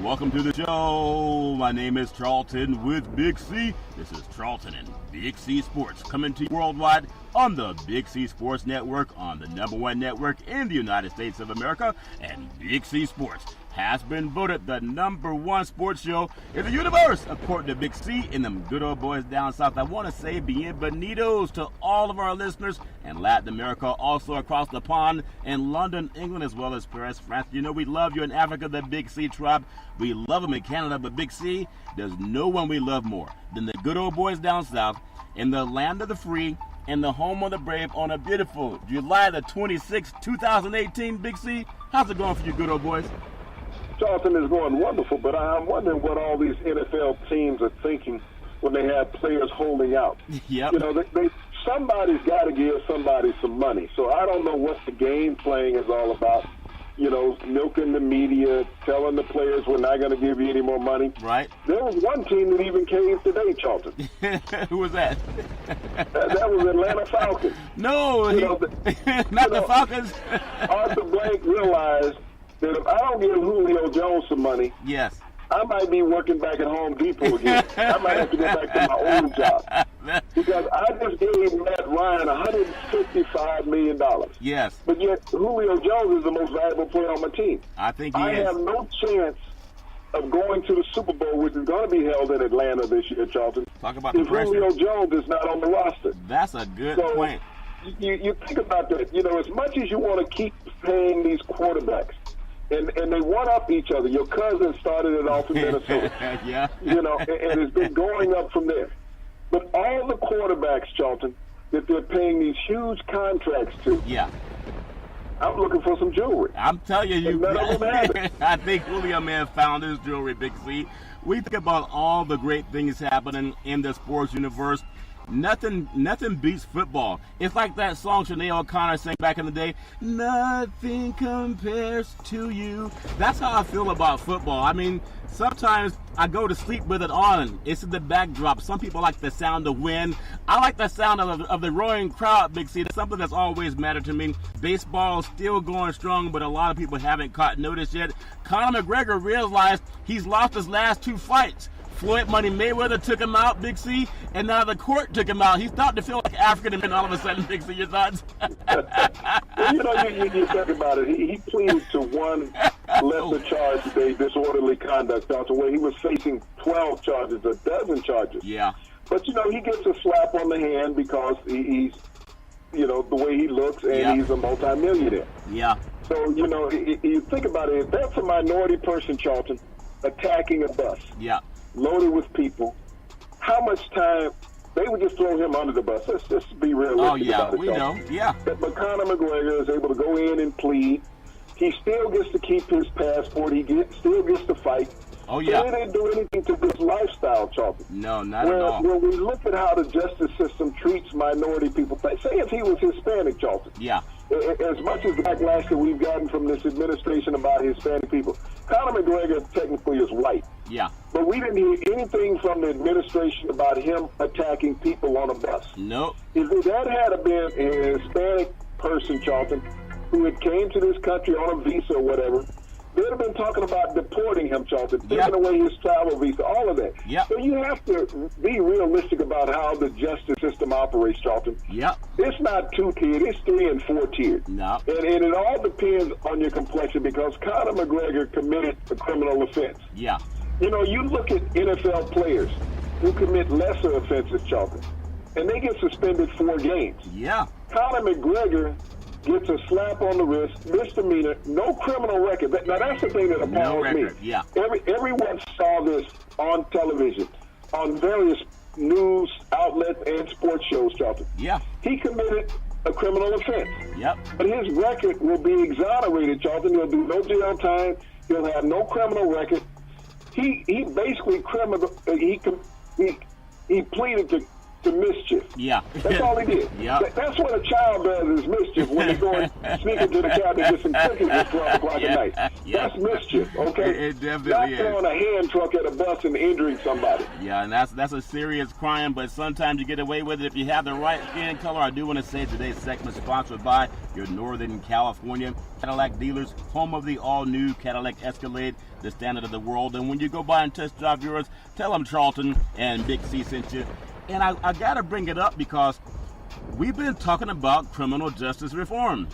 welcome to the show. My name is Charlton with Big C. This is Charlton and Big C Sports coming to you worldwide on the Big C Sports Network, on the #1 network in the United States of America. And Big C Sports has been voted the #1 sports show in the universe, according to Big C and them good old boys down south. I want to say bienvenidos to all of our listeners in Latin America, also across the pond in London, England, as well as Paris, France. You know we love you in Africa, the Big C tribe. We love them in Canada, but Big C, there's no one we love more than the good old boys down south in the land of the free and the home of the brave on a beautiful July the 26th, 2018. Big C, how's it going for you good old boys? Charlton is going wonderful, but I'm wondering what all these NFL teams are thinking when they have players holding out. Yep. You know, somebody's got to give somebody some money. So I don't know what the game playing is all about. You know, milking the media, telling the players we're not going to give you any more money. Right. There was one team that even caved today, Charlton. Who was that? That was Atlanta Falcons. No, not the Falcons. Arthur Blank realized that if I don't give Julio Jones some money, yes, I might be working back at Home Depot again. I might have to go back to my old job. Because I just gave Matt Ryan $155 million. Yes. But yet Julio Jones is the most valuable player on my team. I think he I is. have no chance of going to the Super Bowl, which is going to be held in Atlanta this year, Charlton. Talk about if the pressure. Julio Jones is not on the roster. That's a good point. You think about that. You know, as much as you want to keep paying these quarterbacks, and they one-up each other. Your cousin started it off in Minnesota. Yeah. You know, and it's been going up from there. But all the quarterbacks, Charlton, that they're paying these huge contracts to, yeah, I'm looking for some jewelry. I'm telling you, none of them have it. I think Julio Man found his jewelry, Big C. We think about all the great things happening in the sports universe. Nothing beats football. It's like that song Sinead O'Connor sang back in the day, nothing compares to you. That's how I feel about football. I mean, sometimes I go to sleep with it on. It's in the backdrop. Some people like the sound of wind. I like the sound of the roaring crowd, Big C. That's something that's always mattered to me. Baseball is still going strong, but a lot of people haven't caught notice yet. Conor McGregor realized he's lost his last 2 fights. Floyd Money Mayweather took him out, Big C, and now the court took him out. He's starting to feel like African-American all of a sudden, Big C. Your thoughts? Well, you know, you think about it. He pleaded to one lesser charge today, disorderly conduct, where he was facing 12 charges, a dozen charges. Yeah. But, you know, he gets a slap on the hand because he's, you know, the way he looks, and he's a multimillionaire. Yeah. So, you know, you think about it. If that's a minority person, Charlton, attacking a bus. Yeah. Loaded with people, how much time they would just throw him under the bus? Let's just be realistic. Oh, yeah, about it, we know. Yeah. But Conor McGregor is able to go in and plead. He still gets to keep his passport. He still gets to fight. Oh, yeah. So they didn't do anything to this lifestyle, Charlton. No, not at all. When we look at how the justice system treats minority people, say if he was Hispanic, Charlton. Yeah. As much as the backlash that we've gotten from this administration about Hispanic people, Conor McGregor technically is white. Yeah. But we didn't hear anything from the administration about him attacking people on a bus. Nope. If that had been a Hispanic person, Charlton, who had came to this country on a visa or whatever, they'd have been talking about deporting him, Charlton, taking away his travel visa, all of that. Yep. So you have to be realistic about how the justice system operates, Charlton. Yep. It's not 2-tiered, it's 3 and 4-tiered. No. And it all depends on your complexion because Conor McGregor committed a criminal offense. Yeah. You know, you look at NFL players who commit lesser offenses, Charlton, and they get suspended 4 games. Yeah. Conor McGregor gets a slap on the wrist, misdemeanor, no criminal record. Now, that's the thing that appalls me. Yeah. Everyone saw this on television, on various news outlets and sports shows, Charlton. Yeah. He committed a criminal offense. Yep. But his record will be exonerated, Charlton. He'll do no jail time. He'll have no criminal record. He basically he pleaded to to mischief. Yeah. That's all he did. Yeah. That's what a child does is mischief when they go and sneak into the cabinet and get some cookies at 12 o'clock at night. Yeah. That's mischief, okay? It definitely Not is. throwing a hand truck at a bus and injuring somebody. Yeah, and that's a serious crime, but sometimes you get away with it if you have the right skin color. I do want to say today's segment is sponsored by your Northern California Cadillac dealers, home of the all-new Cadillac Escalade, the standard of the world. And when you go by and test drive yours, tell them Charlton and Big C sent you. And I got to bring it up because we've been talking about criminal justice reform.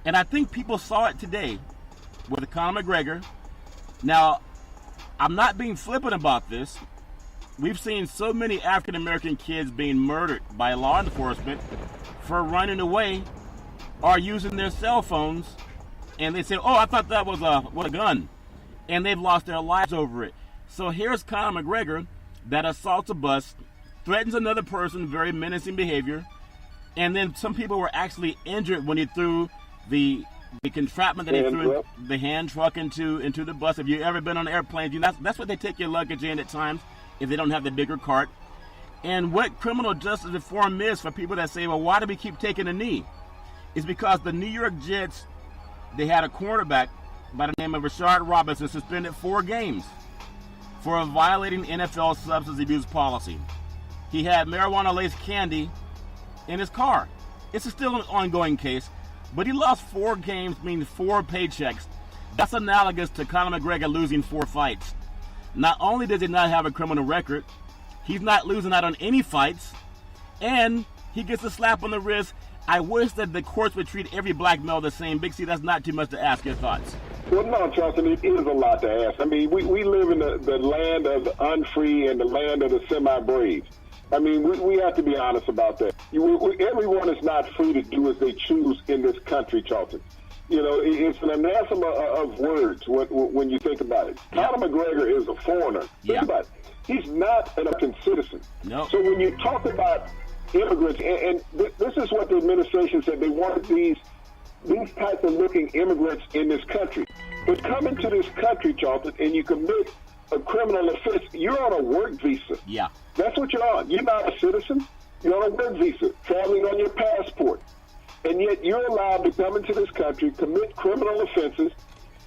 And I think people saw it today with Conor McGregor. Now, I'm not being flippant about this. We've seen so many African-American kids being murdered by law enforcement for running away or using their cell phones. And they say, oh, I thought that was a gun. And they've lost their lives over it. So here's Conor McGregor that assaults a bus, threatens another person, very menacing behavior, and then some people were actually injured when he threw the entrapment that he threw the hand truck into the bus. If you've ever been on airplanes, you know, that's what they take your luggage in at times if they don't have the bigger cart. And what criminal justice reform is for people that say, well, why do we keep taking a knee? It's because the New York Jets, they had a cornerback by the name of Rashard Robinson suspended 4 games for violating NFL substance abuse policy. He had marijuana-laced candy in his car. It's still an ongoing case, but he lost 4 games, meaning 4 paychecks. That's analogous to Conor McGregor losing 4 fights. Not only does he not have a criminal record, he's not losing out on any fights, and he gets a slap on the wrist. I wish that the courts would treat every black male the same. Big C, that's not too much to ask. Your thoughts? Well, no, Charlton, it is a lot to ask. I mean, we live in the land of the unfree and the land of the semi-brave. I mean, we have to be honest about that. Everyone is not free to do as they choose in this country, Charlton. You know, it's an anathema of words when you think about it. Yeah. Conor McGregor is a foreigner. Think about it. He's not an American citizen. Nope. So when you talk about immigrants, and this is what the administration said, they wanted these types of looking immigrants in this country. But come into this country, Charlton, and you commit a criminal offense, you're on a work visa. Yeah. That's what you're on. You're not a citizen. You're on a work visa, traveling on your passport. And yet you're allowed to come into this country, commit criminal offenses.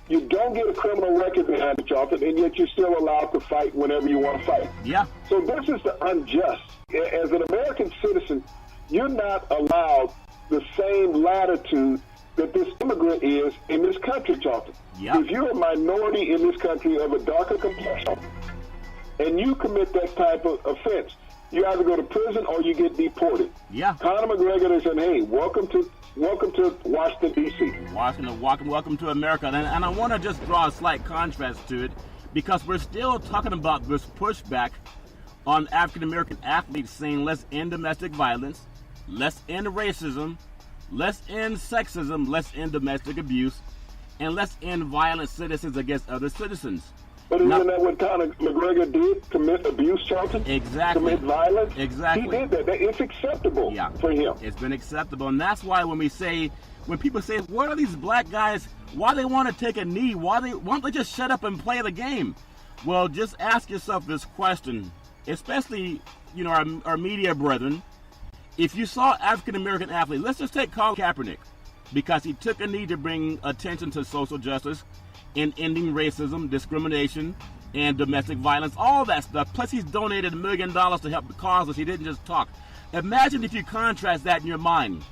You don't get a criminal record behind it, Charlton, and yet you're still allowed to fight whenever you want to fight. Yeah. So this is the unjust. As an American citizen, you're not allowed the same latitude that this immigrant is in this country, Charlton. Yeah. If you're a minority in this country of a darker complexion and you commit that type of offense, you either go to prison or you get deported. Yeah. Conor McGregor is saying, hey, welcome to Washington, D.C. Welcome to America. And I want to just draw a slight contrast to it because we're still talking about this pushback on African-American athletes saying let's end domestic violence, let's end racism, let's end sexism, let's end domestic abuse, and let's end violent citizens against other citizens. But isn't that what Conor McGregor did? Commit abuse, Charlton? Exactly. Commit violence? Exactly. He did that. It's acceptable for him. It's been acceptable. And that's why when people say, what are these black guys, why they want to take a knee? Why don't they just shut up and play the game? Well, just ask yourself this question, especially, you know, our media brethren. If you saw African-American athletes, let's just take Colin Kaepernick, because he took a knee to bring attention to social justice in ending racism, discrimination, and domestic violence, all that stuff. Plus, he's donated $1 million to help the causes. He didn't just talk. Imagine if you contrast that in your mind.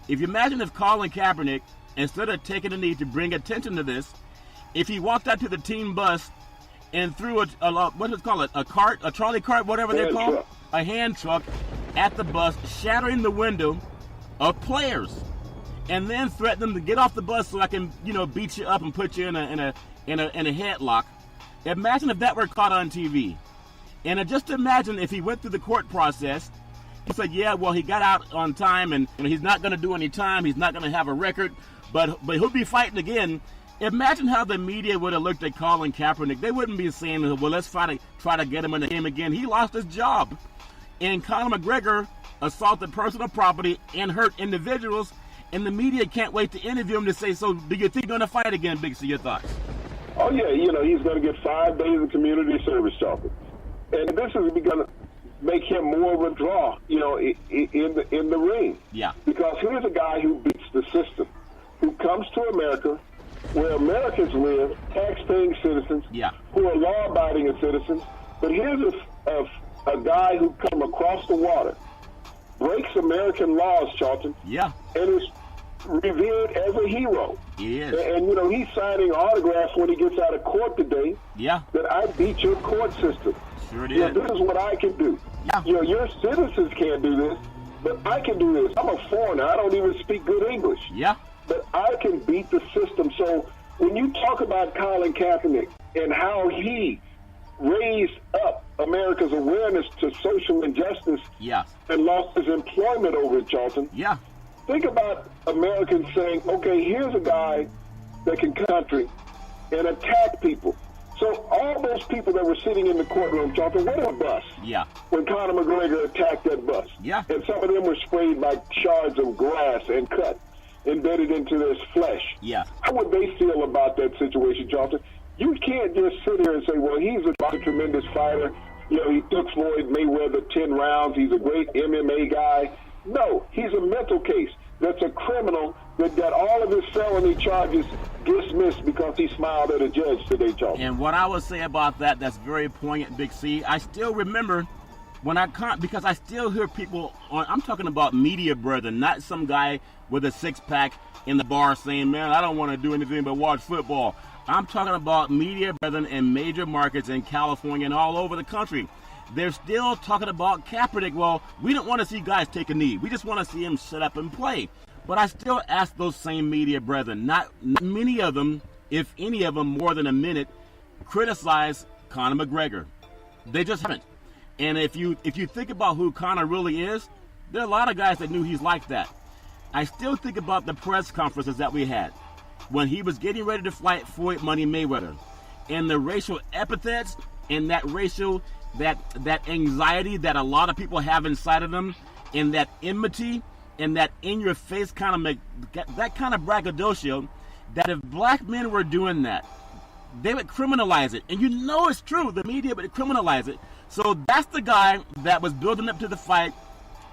If you imagine if Colin Kaepernick, instead of taking a knee to bring attention to this, if he walked out to the team bus and threw a trolley cart, whatever they're called, a hand truck at the bus, shattering the window of players, and then threaten them to get off the bus so I can, you know, beat you up and put you in a headlock. Imagine if that were caught on TV. And just imagine if he went through the court process. He said, yeah, well, he got out on time, and he's not going to do any time. He's not going to have a record, but he'll be fighting again. Imagine how the media would have looked at Colin Kaepernick. They wouldn't be saying, well, let's try to get him in the game again. He lost his job. And Conor McGregor assaulted personal property and hurt individuals. And the media can't wait to interview him to say, so do you think you're going to fight again, Big C? Your thoughts? Oh, yeah. You know, he's going to get 5 days of community service, Charlton. And this is make him more of a draw, in the ring. Yeah. Because here's a guy who beats the system, who comes to America, where Americans live, tax-paying citizens, who are law-abiding citizens. But here's a guy who come across the water, breaks American laws, Charlton, and is revered as a hero. He is. And he's signing autographs when he gets out of court today. That I beat your court system. Sure did. This is what I can do. Your citizens can't do this, but I can do this. I'm a foreigner. I don't even speak good English. But I can beat the system. So when you talk about Colin Kaepernick and how he raised up America's awareness to social injustice and lost his employment over it, Charlton. Think about Americans saying, okay, here's a guy that can country and attack people. So all those people that were sitting in the courtroom, Charlton, what a bus. When Conor McGregor attacked that bus. And some of them were sprayed by shards of glass and cut, embedded into their flesh. How would they feel about that situation, Charlton? You can't just sit here and say, well, he's a tremendous fighter. He took Floyd Mayweather 10 rounds. He's a great MMA guy. No, he's a mental case. That's a criminal that got all of his felony charges dismissed because he smiled at a judge today, Charles. And what I would say about that's very poignant, Big C. I still remember because I still hear people I'm talking about media brethren, not some guy with a six-pack in the bar saying, man, I don't want to do anything but watch football. I'm talking about media brethren in major markets in California and all over the country. They're still talking about Kaepernick. Well, we don't want to see guys take a knee. We just want to see him sit up and play. But I still ask those same media brethren, not many of them, if any of them more than a minute, criticize Conor McGregor. They just haven't. And if you think about who Conor really is, there are a lot of guys that knew he's like that. I still think about the press conferences that we had when he was getting ready to fight Floyd Money Mayweather, and the racial epithets and that that anxiety that a lot of people have inside of them, and that enmity and that in-your-face kind of braggadocio, that if black men were doing that, they would criminalize it. And it's true, the media would criminalize it. So that's the guy that was building up to the fight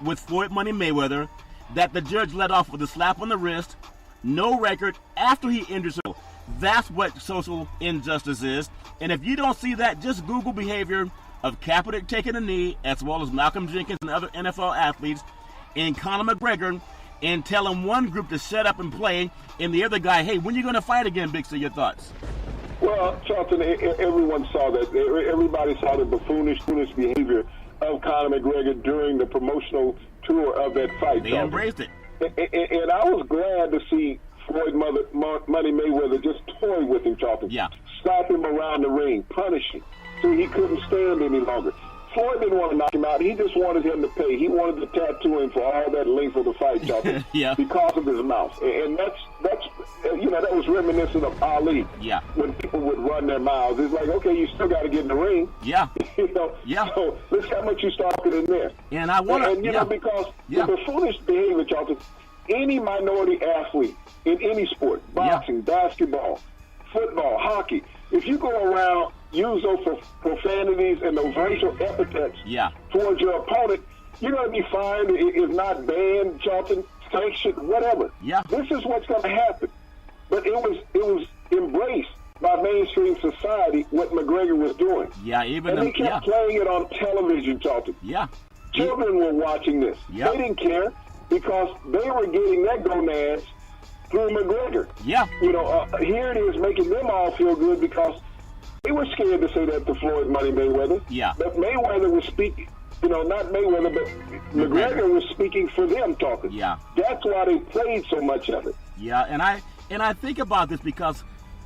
with Floyd Money Mayweather, that the judge let off with a slap on the wrist, no record, after he injured himself. That's what social injustice is. And if you don't see that, just Google behavior of Kaepernick taking a knee, as well as Malcolm Jenkins and other NFL athletes, and Conor McGregor, and telling one group to shut up and play, and the other guy, hey, when are you going to fight again, Big C? Your thoughts? Well, Charlton, everyone saw that. Everybody saw the buffoonish behavior of Conor McGregor during the promotional tour of that fight. They embraced it. And I was glad to see Floyd Money Mayweather just toy with him, Charlton. Slap him around the ring, punish him, so he couldn't stand any longer. Floyd didn't want to knock him out. He just wanted him to pay. He wanted to tattoo him for all that length of the fight, Charlton, because of his mouth. And that's that was reminiscent of Ali. When people would run their mouths, it's like, okay, you still got to get in the ring. So let's see how much you started in there. And I want to, because the buffoonish behavior, Charlton, any minority athlete in any sport, boxing, basketball, football, hockey, if you go around use those profanities and those racial epithets towards your opponent, you're going to be fined, if not banned, Charlton, sanctioned, whatever. This is what's going to happen. But it was embraced by mainstream society what McGregor was doing. And they kept playing it on television, Charlton. Children were watching this. They didn't care because they were getting their gonads through McGregor. Here it is making them all feel good because they were scared to say that to Floyd Money Mayweather. But Mayweather was speaking, not Mayweather, but McGregor was speaking for them talking. That's why they played so much of it. And I think about this because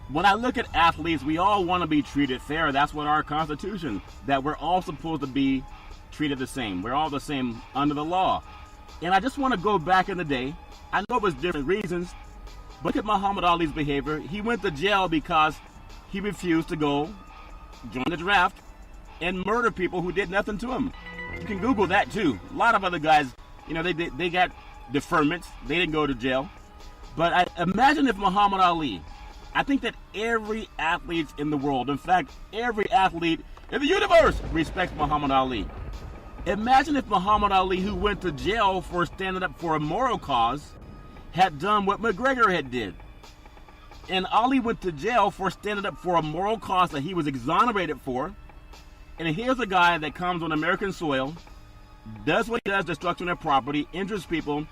when I look at athletes, we all want to be treated fair. That's what our Constitution, that we're all supposed to be treated the same. We're all the same under the law. And I just want to go back in the day. I know it was different reasons, but look at Muhammad Ali's behavior. He went to jail because he refused to go join the draft and murder people who did nothing to him. You can Google that too. A lot of other guys, they got deferments. They didn't go to jail. But imagine if Muhammad Ali, I think that every athlete in the world, in fact, every athlete in the universe respects Muhammad Ali. Imagine if Muhammad Ali, who went to jail for standing up for a moral cause, had done what McGregor had did. And Ali went to jail for standing up for a moral cause that he was exonerated for. And here's a guy that comes on American soil, does what he does, destruction of property, injures people,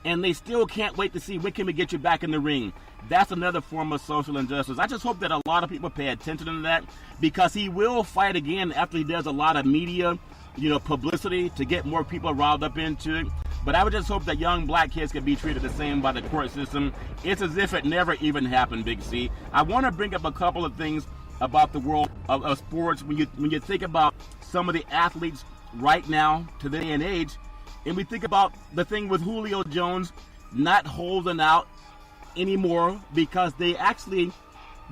and they still can't wait to see when can we get you back in the ring. That's another form of social injustice. I just hope that a lot of people pay attention to that, because he will fight again after he does a lot of media, publicity to get more people riled up into it. But I would just hope that young black kids can be treated the same by the court system. It's as if it never even happened, Big C. I want to bring up a couple of things about the world of sports. When you think about some of the athletes right now to the day and age, and we think about the thing with Julio Jones not holding out anymore because they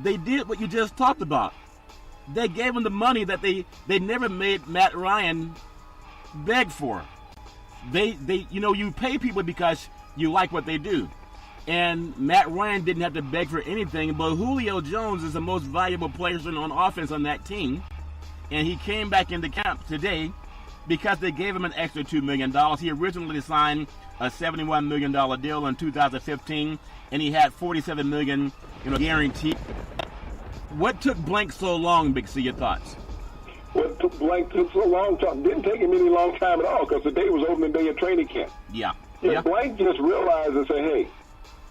did what you just talked about. They gave him the money that they never made Matt Ryan beg for. You pay people because you like what they do. And Matt Ryan didn't have to beg for anything, but Julio Jones is the most valuable player on offense on that team. And he came back into camp today because they gave him an extra $2 million. He originally signed a $71 million deal in 2015, and he had $47 million, guaranteed. What took Blank so long, Big C? Your thoughts? What took Blank so long? Didn't take him any long time at all, because the day was opening day of training camp. Yeah. Blank just realized and said, hey,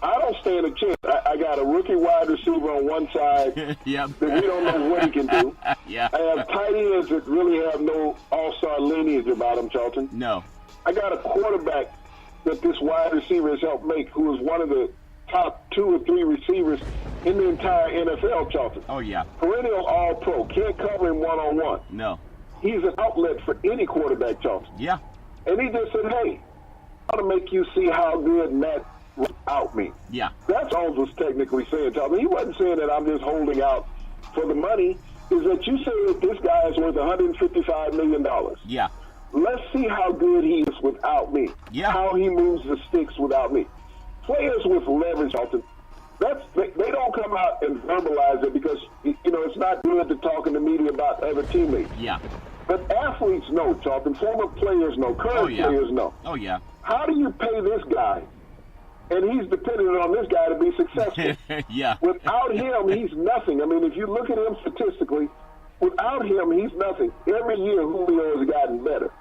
I don't stand a chance. I got a rookie wide receiver on one side yep. that we don't know what he can do. Yeah. I have tight ends that really have no all-star lineage about him, Charlton. No. I got a quarterback that this wide receiver has helped make, who is one of the top 2 or 3 receivers in the entire NFL, Charlton. Oh, yeah. Perennial all-pro. Can't cover him one-on-one. No. He's an outlet for any quarterback, Charlton. Yeah. And he just said, hey, I want to make you see how good Matt without me. Yeah. That's all Jones was technically saying, Charlton. He wasn't saying that I'm just holding out for the money. Is that you say that this guy is worth $155 million. Yeah. Let's see how good he is without me. Yeah. How he moves the sticks without me. Players with leverage, Charlton, they don't come out and verbalize it because, it's not good to talk in the media about other teammates. Yeah. But athletes know, Charlton. Former players know. Current players know. Oh, yeah. How do you pay this guy? And he's dependent on this guy to be successful. Yeah. Without him, he's nothing. I mean, if you look at him statistically, without him, he's nothing. Every year, Julio has gotten better.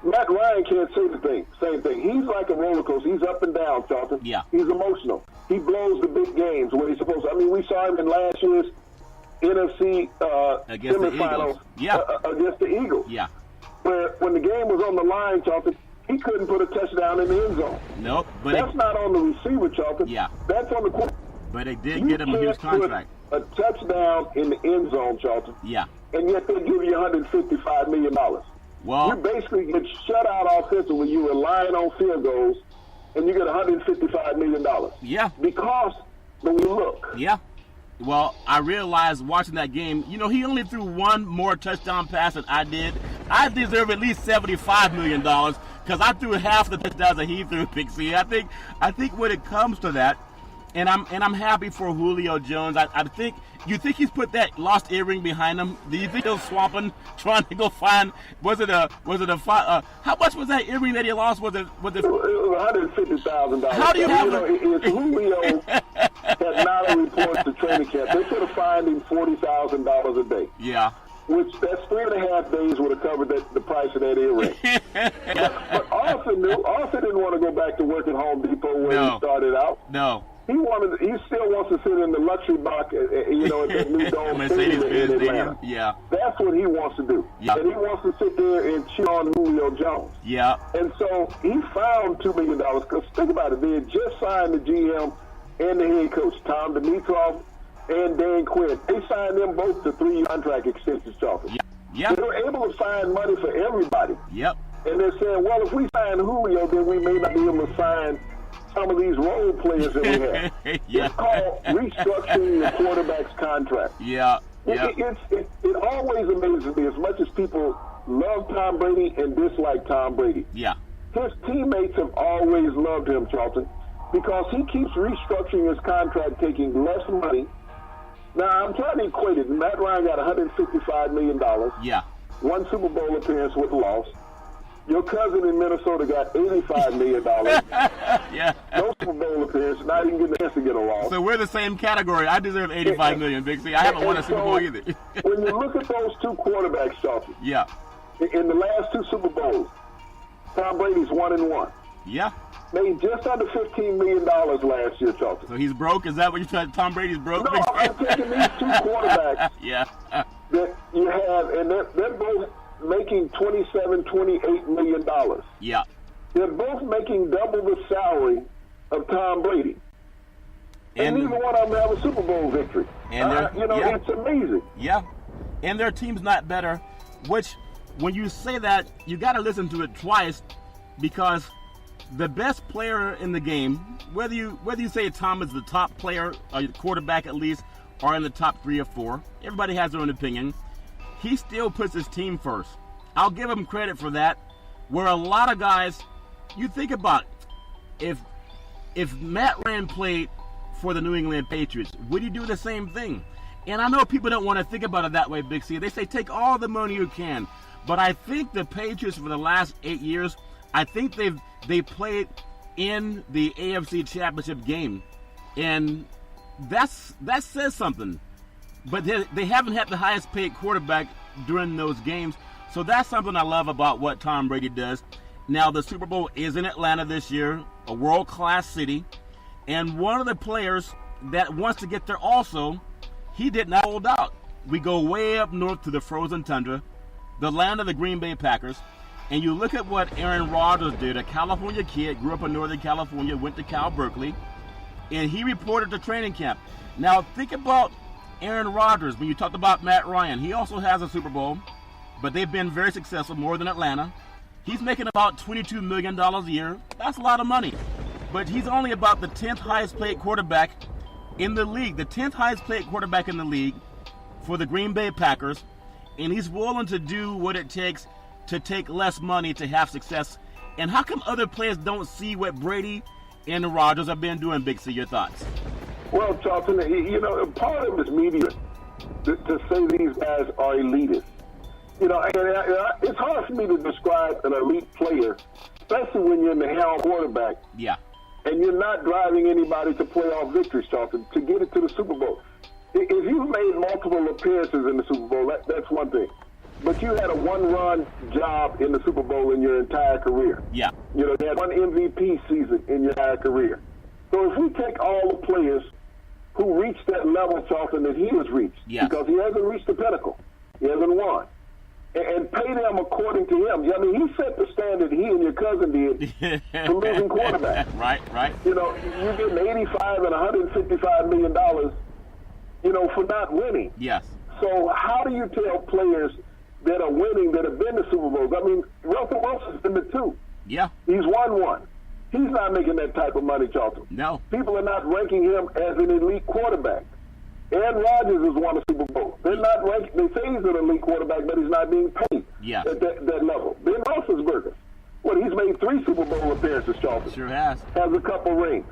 Matt Ryan can't say the same thing. He's like a roller coaster. He's up and down, Charlton. Yeah. He's emotional. He blows the big games where he's supposed to. I mean, we saw him in last year's NFC semifinals against the Eagles. Yeah. Where when the game was on the line, Charlton, he couldn't put a touchdown in the end zone. Nope. But that's not on the receiver, Charlton. Yeah. That's on the quarterback. But they did get him a huge contract. A touchdown in the end zone, Charlton. Yeah. And yet they give you $155 million. Well, you basically get shut out offensively. You relying on field goals, and you get $155 million. Yeah. Because the way you look. Yeah. Well, I realized watching that game, he only threw one more touchdown pass than I did. I deserve at least $75 million because I threw half the touchdowns that he threw, Big C. I think when it comes to that, and I'm happy for Julio Jones. You think he's put that lost earring behind him? Do you think he's swapping, trying to go find? How much was that earring that he lost? Was it $150,000? How do you have if Julio had not reported to training camp, they could have fined him $40,000 a day. Yeah. Which that's 3.5 days would have covered the price of that earring. but Austin didn't want to go back to work at Home Depot where he started out. No. He still wants to sit in the luxury box, at that new dome stadium in Atlanta. Yeah. That's what he wants to do. Yeah. And he wants to sit there and cheer on Julio Jones. Yeah. And so he found $2 million. Because think about it, they had just signed the GM and the head coach, Tom Dimitroff and Dan Quinn. They signed them both to 3-year contract extensions, Charlton. Yeah. Yep. They were able to find money for everybody. Yep. And they're saying, well, if we sign Julio, then we may not be able to sign some of these role players that we have. Yeah. It's called restructuring the quarterback's contract. Yeah. It always amazes me as much as people love Tom Brady and dislike Tom Brady. Yeah. His teammates have always loved him, Charlton, because he keeps restructuring his contract, taking less money. Now, I'm trying to equate it. Matt Ryan got $155 million. Yeah. One Super Bowl appearance with a loss. Your cousin in Minnesota got $85 million. Yeah. No Super Bowl appearance, not even getting a chance to get a loss. So we're the same category. I deserve $85 million, Big C. I haven't won a Super Bowl either. When you look at those two quarterbacks, Charlton, Yeah. in the last two Super Bowls, Tom Brady's 1-1. Yeah. Made just under $15 million last year, Charlton. So he's broke? Is that what you're saying? Tom Brady's broke? No, I'm taking these two quarterbacks Yeah. that you have, and they're both making $27-28 million. Yeah. They're both making double the salary of Tom Brady. And neither one of them have a Super Bowl victory. And it's amazing. Yeah. And their team's not better, which when you say that, you got to listen to it twice, because the best player in the game, whether you say Tom is the top player, or quarterback at least, or in the top 3 or 4, everybody has their own opinion. He still puts his team first. I'll give him credit for that. Where a lot of guys, you think about it, if Matt Ryan played for the New England Patriots, would he do the same thing? And I know people don't want to think about it that way, Big C. They say take all the money you can. But I think the Patriots for the last 8 years, I think they played in the AFC Championship game. And that says something. But they haven't had the highest paid quarterback during those games. So that's something I love about what Tom Brady does. Now, the Super Bowl is in Atlanta this year, a world-class city. And one of the players that wants to get there also, he did not hold out. We go way up north to the frozen tundra, the land of the Green Bay Packers. And you look at what Aaron Rodgers did, a California kid, grew up in Northern California, went to Cal Berkeley, and he reported to training camp. Now, think about Aaron Rodgers. When you talked about Matt Ryan, he also has a Super Bowl, but they've been very successful, more than Atlanta. He's making about $22 million a year. That's a lot of money. But he's only about the 10th highest paid quarterback in the league, the 10th highest paid quarterback in the league for the Green Bay Packers, and he's willing to do what it takes to take less money to have success. And how come other players don't see what Brady and Rodgers have been doing, Big C? Your thoughts? Well, Charlton, part of this media to say these guys are elitists. And it's hard for me to describe an elite player, especially when you're in the helm quarterback. Yeah. And you're not driving anybody to playoff victories, Charlton, to get it to the Super Bowl. If you've made multiple appearances in the Super Bowl, that's one thing. But you had a one-run job in the Super Bowl in your entire career. Yeah. You had one MVP season in your entire career. So if we take all the players who reached that level, Charlton, that he has reached, because he hasn't reached the pinnacle, he hasn't won, and pay them according to him. I mean, he set the standard he and your cousin did for losing quarterbacks. Right. You're getting $85 and $155 million, for not winning. Yes. So how do you tell players that are winning, that have been to Super Bowls? I mean, Russell Wilson's been to 2. Yeah. He's won 1. He's not making that type of money, Charlton. No. People are not ranking him as an elite quarterback. Aaron Rodgers has won a Super Bowl. They're not ranking. They say he's an elite quarterback, but he's not being paid at that level. Ben Roethlisberger, he's made 3 Super Bowl appearances, Charlton. Sure has. Has a couple rings.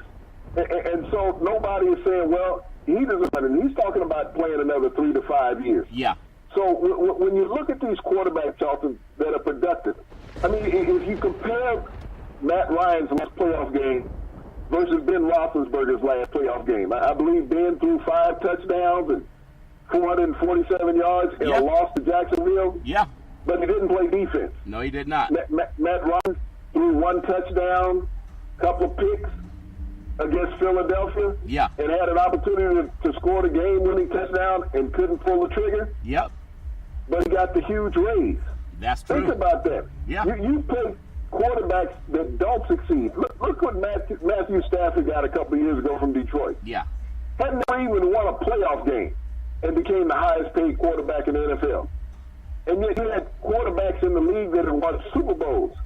And so nobody is saying, well, he doesn't. And he's talking about playing another 3 to 5 years. Yeah. So when you look at these quarterbacks, Charlton, that are productive, I mean, if you compare Matt Ryan's last playoff game versus Ben Roethlisberger's last playoff game, I believe Ben threw 5 touchdowns and 447 yards in a loss to Jacksonville. Yeah. But he didn't play defense. No, he did not. Matt Ryan threw 1 touchdown, couple of picks against Philadelphia. Yeah. And had an opportunity to score the game-winning touchdown and couldn't pull the trigger. Yep. But he got the huge raise. That's true. Think about that. Yeah. You play quarterbacks that don't succeed. Look what Matthew Stafford got a couple of years ago from Detroit. Yeah. Had never even won a playoff game and became the highest paid quarterback in the NFL. And yet you had quarterbacks in the league that had won Super Bowls.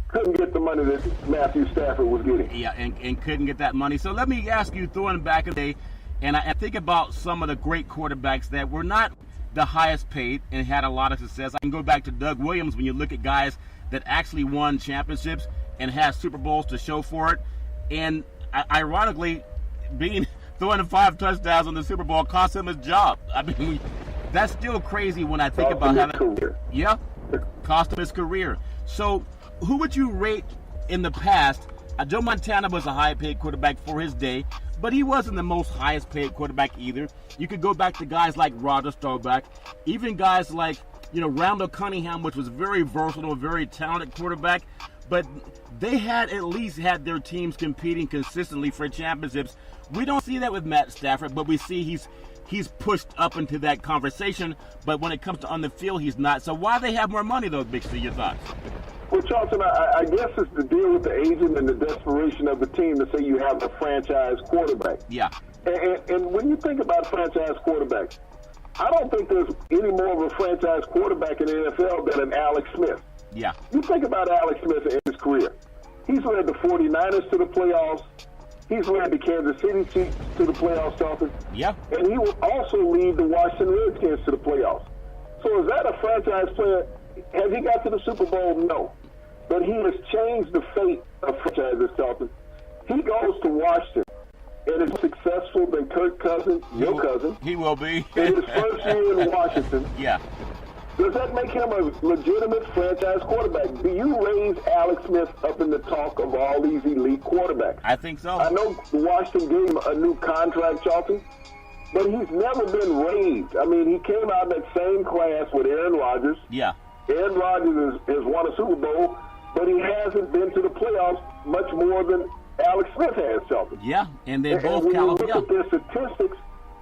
Couldn't get the money that Matthew Stafford was getting. Yeah, and couldn't get that money. So let me ask you, throwing back a day, and I think about some of the great quarterbacks that were not the highest paid and had a lot of success. I can go back to Doug Williams when you look at guys that actually won championships and had Super Bowls to show for it. And ironically, throwing 5 touchdowns on the Super Bowl cost him his job. I mean, that's still crazy when I think about how that. Career. Yeah, cost him his career. So who would you rate in the past? Joe Montana was a high-paid quarterback for his day, but he wasn't the most highest-paid quarterback either. You could go back to guys like Roger Staubach, even guys like, Randall Cunningham, which was very versatile, very talented quarterback, but they had at least had their teams competing consistently for championships. We don't see that with Matt Stafford, but we see he's pushed up into that conversation, but when it comes to on the field, he's not. So why they have more money, though, Big C? Your thoughts? Well, Charlton, I guess it's the deal with the agent and the desperation of the team to say you have a franchise quarterback. Yeah. And when you think about franchise quarterbacks, I don't think there's any more of a franchise quarterback in the NFL than an Alex Smith. Yeah. You think about Alex Smith in his career. He's led the 49ers to the playoffs. He's led the Kansas City Chiefs to the playoffs, Charlton. Yeah. And he will also lead the Washington Redskins to the playoffs. So is that a franchise player? Has he got to the Super Bowl? No. But he has changed the fate of franchises, Charlton. He goes to Washington and is successful than Kirk Cousins, your cousin. He will be. In his first year in Washington. Yeah. Does that make him a legitimate franchise quarterback? Do you raise Alex Smith up in the talk of all these elite quarterbacks? I think so. I know Washington gave him a new contract, Charlton, but he's never been raised. I mean, he came out in that same class with Aaron Rodgers. Yeah. Aaron Rodgers has won a Super Bowl, but he hasn't been to the playoffs much more than Alex Smith has, Charlton. Yeah, and they're both when California. you look at their statistics,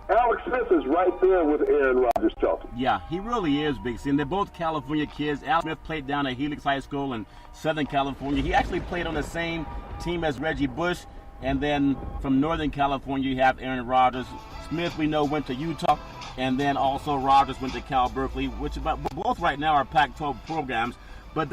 Alex Smith is right there with Aaron Rodgers, Charlton. Yeah, he really is, Big C. And they're both California kids. Alex Smith played down at Helix High School in Southern California. He actually played on the same team as Reggie Bush. And then from Northern California, you have Aaron Rodgers. Smith, we know, went to Utah. And then also Rodgers went to Cal Berkeley, which both right now are Pac-12 programs. But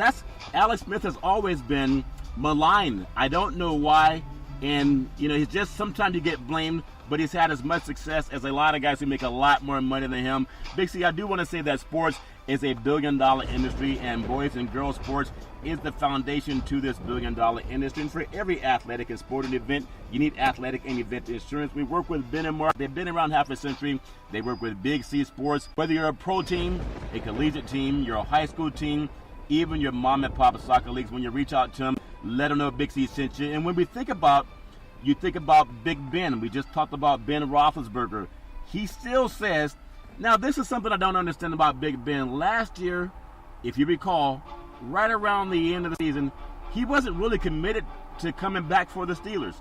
Alex Smith has always been maligned. I don't know why. And, he's just, sometimes you get blamed, but he's had as much success as a lot of guys who make a lot more money than him. Big C, I do want to say that sports is a billion-dollar industry, and boys and girls sports is the foundation to this billion-dollar industry. And for every athletic and sporting event, you need athletic and event insurance. We work with Ben and Mark. They've been around half a century. They work with Big C Sports. Whether you're a pro team, a collegiate team, you're a high school team, even your mom and pop soccer leagues, when you reach out to them, let them know Big C sent you. And when we think about Big Ben. We just talked about Ben Roethlisberger. He still says, now this is something I don't understand about Big Ben. Last year, if you recall, right around the end of the season, he wasn't really committed to coming back for the Steelers.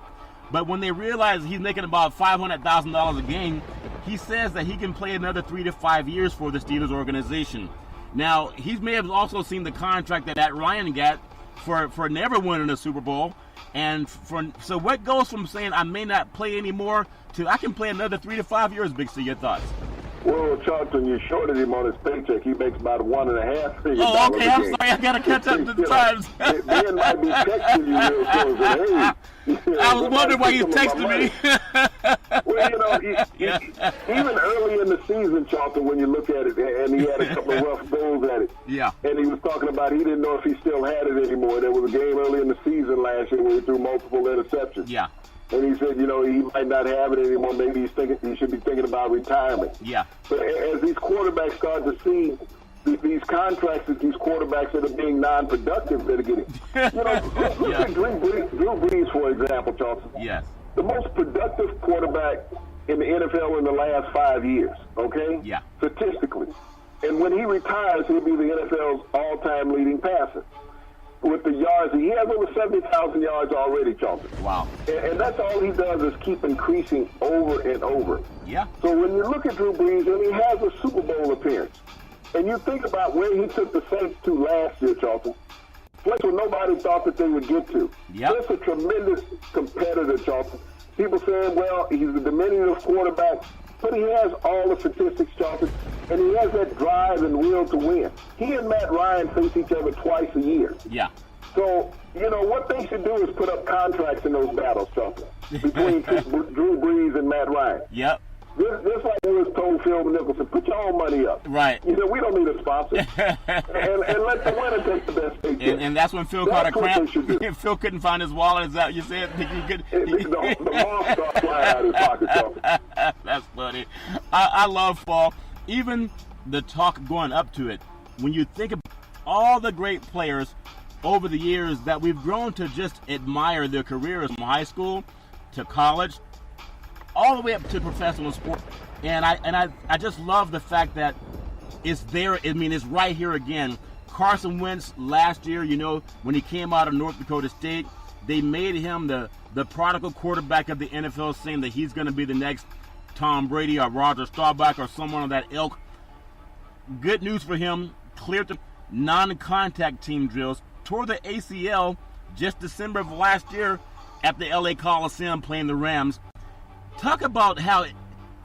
But when they realize he's making about $500,000 a game, he says that he can play another 3 to 5 years for the Steelers organization. Now, he may have also seen the contract that Matt Ryan got for never winning a Super Bowl. And so what goes from saying I may not play anymore to I can play another 3 to 5 years, Big C? Your thoughts? Well, Charlton, you shorted him on his paycheck. He makes about $1.5 million. Oh, okay. I'm sorry. I got to catch up to the times. Ben might be texting you real soon. Hey, I was wondering why you texted me. Well, even early in the season, Charlton, when you look at it, and he had a couple of rough goals at it. Yeah. And he was talking about he didn't know if he still had it anymore. There was a game early in the season last year where he threw multiple interceptions. Yeah. And he said, he might not have it anymore. Maybe he should be thinking about retirement. Yeah. But as these quarterbacks start to see these contracts that these quarterbacks that are being non-productive that are getting, look at Drew Brees, for example, Charlton. Yes. The most productive quarterback in the NFL in the last 5 years, okay? Yeah. Statistically. And when he retires, he'll be the NFL's all-time leading passer. With the yards, he has over 70,000 yards already, Charlton. Wow. And that's all he does is keep increasing over and over. Yeah. So when you look at Drew Brees, and he has a Super Bowl appearance, and you think about where he took the Saints to last year, Charlton, place where nobody thought that they would get to. Yep. That's a tremendous competitor, Charlton. People saying, well, he's a diminutive quarterback, but he has all the statistics, Charlton, and he has that drive and will to win. He and Matt Ryan face each other twice a year. Yeah. So, what they should do is put up contracts in those battles, Charlton, between Drew Brees and Matt Ryan. Yep. Just like we was told Phil Nicholson, put your own money up. Right. We don't need a sponsor. and let the winner take the best paycheck. And that's when Phil caught a cramp. Phil couldn't find his wallet. Is that you said? The ball starts flying out of his pocket, Charlton. That's funny. I love fall. Even the talk going up to it, when you think about all the great players over the years that we've grown to just admire their careers from high school to college, all the way up to professional sport. And I just love the fact that it's there. I mean, it's right here again. Carson Wentz last year, when he came out of North Dakota State, they made him the prodigal quarterback of the NFL, saying that he's going to be the next Tom Brady or Roger Staubach or someone of that ilk. Good news for him. Cleared the non-contact team drills. Tore the ACL just December of last year at the LA Coliseum playing the Rams. Talk about how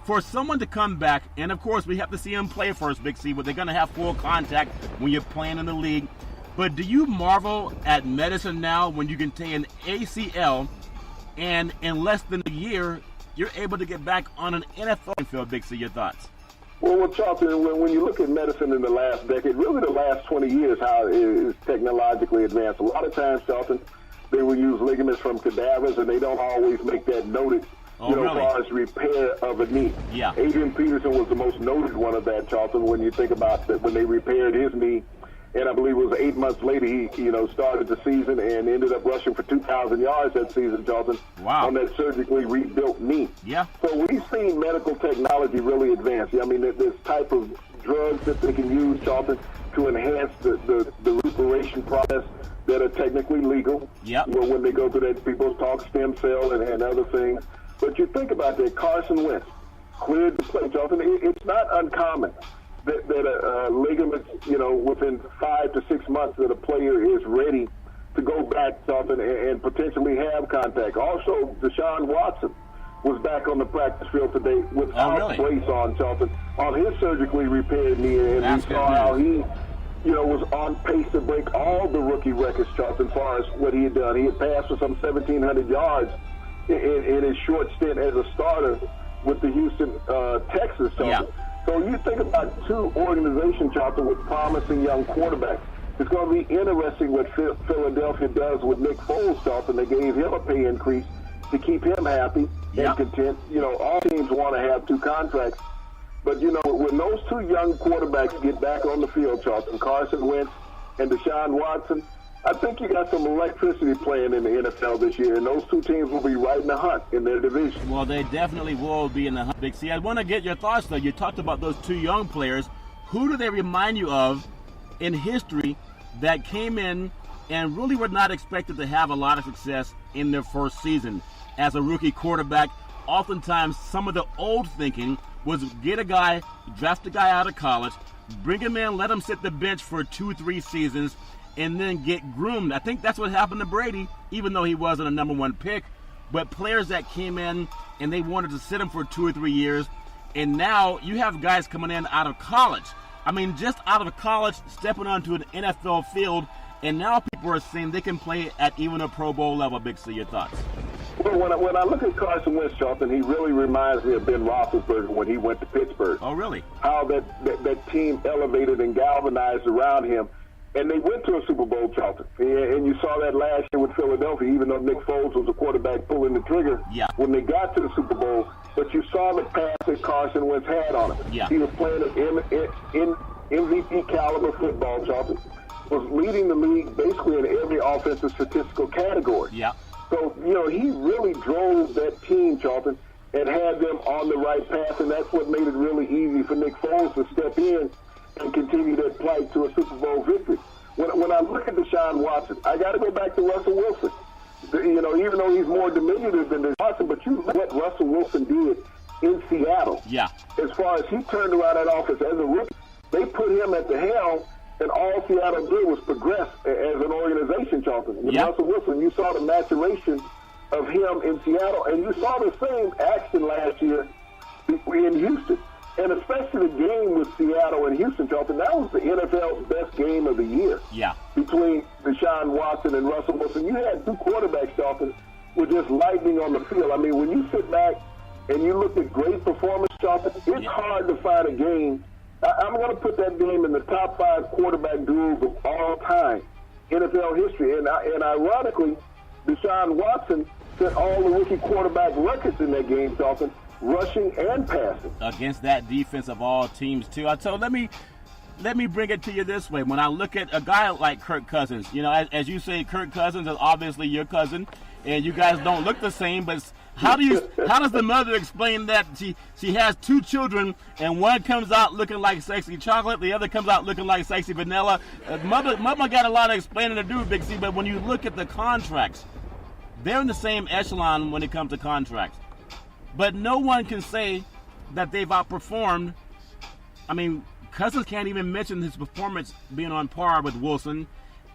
for someone to come back, and of course we have to see him play first, Big C, but they're going to have full contact when you're playing in the league. But do you marvel at medicine now when you can take an ACL and in less than a year, you're able to get back on an NFL field, Big C? Your thoughts? Well, Charlton, when you look at medicine in the last decade, really the last 20 years, how it is technologically advanced. A lot of times, Charlton, they will use ligaments from cadavers, and they don't always make that noted, really? As far as repair of a knee. Yeah. Adrian Peterson was the most noted one of that, Charlton, when you think about that, when they repaired his knee. And I believe it was 8 months later he, started the season and ended up rushing for 2,000 yards that season, Charlton, wow, on that surgically rebuilt knee. Yeah. So we've seen medical technology really advance. I mean, this type of drugs that they can use, Charlton, to enhance the reparation process that are technically legal. Yep. When they go through that, people talk stem cell and other things. But you think about that, Carson Wentz cleared the play, Charlton. It's not uncommon that ligaments, within 5 to 6 months that a player is ready to go back, Charlton, and potentially have contact. Also, Deshaun Watson was back on the practice field today without brace on, Charlton, on his surgically repaired knee, and we saw how he, was on pace to break all the rookie records, Charlton, as far as what he had done. He had passed for some 1,700 yards in his short stint as a starter with the Houston Texans, Charlton. Yeah. So you think about two organizations, Charlton, with promising young quarterbacks. It's going to be interesting what Philadelphia does with Nick Foles, Charlton. They gave him a pay increase to keep him happy and content. All teams want to have two contracts. But, when those two young quarterbacks get back on the field, Charlton, Carson Wentz and Deshaun Watson, I think you got some electricity playing in the NFL this year, and those two teams will be right in the hunt in their division. Well, they definitely will be in the hunt, Big C. I want to get your thoughts, though. You talked about those two young players. Who do they remind you of in history that came in and really were not expected to have a lot of success in their first season as a rookie quarterback? Oftentimes, some of the old thinking was get a guy, draft a guy out of college, bring him in, let him sit the bench for 2-3 seasons, and then get groomed. I think that's what happened to Brady, even though he wasn't a number one pick. But players that came in and they wanted to sit him for 2 or 3 years, and now you have guys coming in out of college. I mean, just out of college, stepping onto an NFL field, and now people are saying they can play at even a Pro Bowl level. Big C, your thoughts? Well, when I look at Carson Wentz, Charlton, he really reminds me of Ben Roethlisberger when he went to Pittsburgh. Oh, really? How that team elevated and galvanized around him. And they went to a Super Bowl, Charlton. And you saw that last year with Philadelphia, even though Nick Foles was the quarterback pulling the trigger when they got to the Super Bowl. But you saw the pass that Carson Wentz had on him. Yeah. He was playing in MVP caliber football, Charlton. Was leading the league basically in every offensive statistical category. Yeah. So, he really drove that team, Charlton, and had them on the right path. And that's what made it really easy for Nick Foles to step in and continue that plight to a Super Bowl victory. When I look at Deshaun Watson, I got to go back to Russell Wilson. Even though he's more diminutive than Watson, but you look what Russell Wilson did in Seattle. Yeah. As far as he turned around that offense as a rookie, they put him at the helm, and all Seattle did was progress as an organization, Charlton. With Russell Wilson, you saw the maturation of him in Seattle, and you saw the same action last year in Houston. And especially the game with Seattle and Houston, Charlton, that was the NFL's best game of the year. Yeah. Between Deshaun Watson and Russell Wilson. You had two quarterbacks, Charlton, with just lightning on the field. I mean, when you sit back and you look at great performance, Charlton, it's hard to find a game. I'm going to put that game in the top 5 quarterback duels of all time, NFL history. And ironically, Deshaun Watson set all the rookie quarterback records in that game, Charlton, rushing and passing. Against that defense of all teams, too. So let me let me bring it to you this way. When I look at a guy like Kirk Cousins, as you say, Kirk Cousins is obviously your cousin, and you guys don't look the same, but how does the mother explain that she has two children and one comes out looking like sexy chocolate, the other comes out looking like sexy vanilla? Mama got a lot of explaining to do, Big C, but when you look at the contracts, they're in the same echelon when it comes to contracts. But no one can say that they've outperformed. I mean, Cousins can't even mention his performance being on par with Wilson.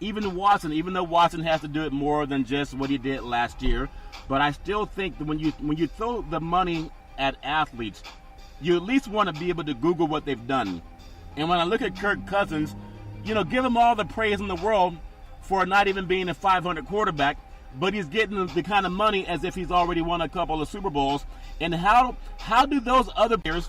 Even Watson, even though Watson has to do it more than just what he did last year. But I still think that when you throw the money at athletes, you at least want to be able to Google what they've done. And when I look at Kirk Cousins, give him all the praise in the world for not even being a 500 quarterback, but he's getting the kind of money as if he's already won a couple of Super Bowls. And how do those other players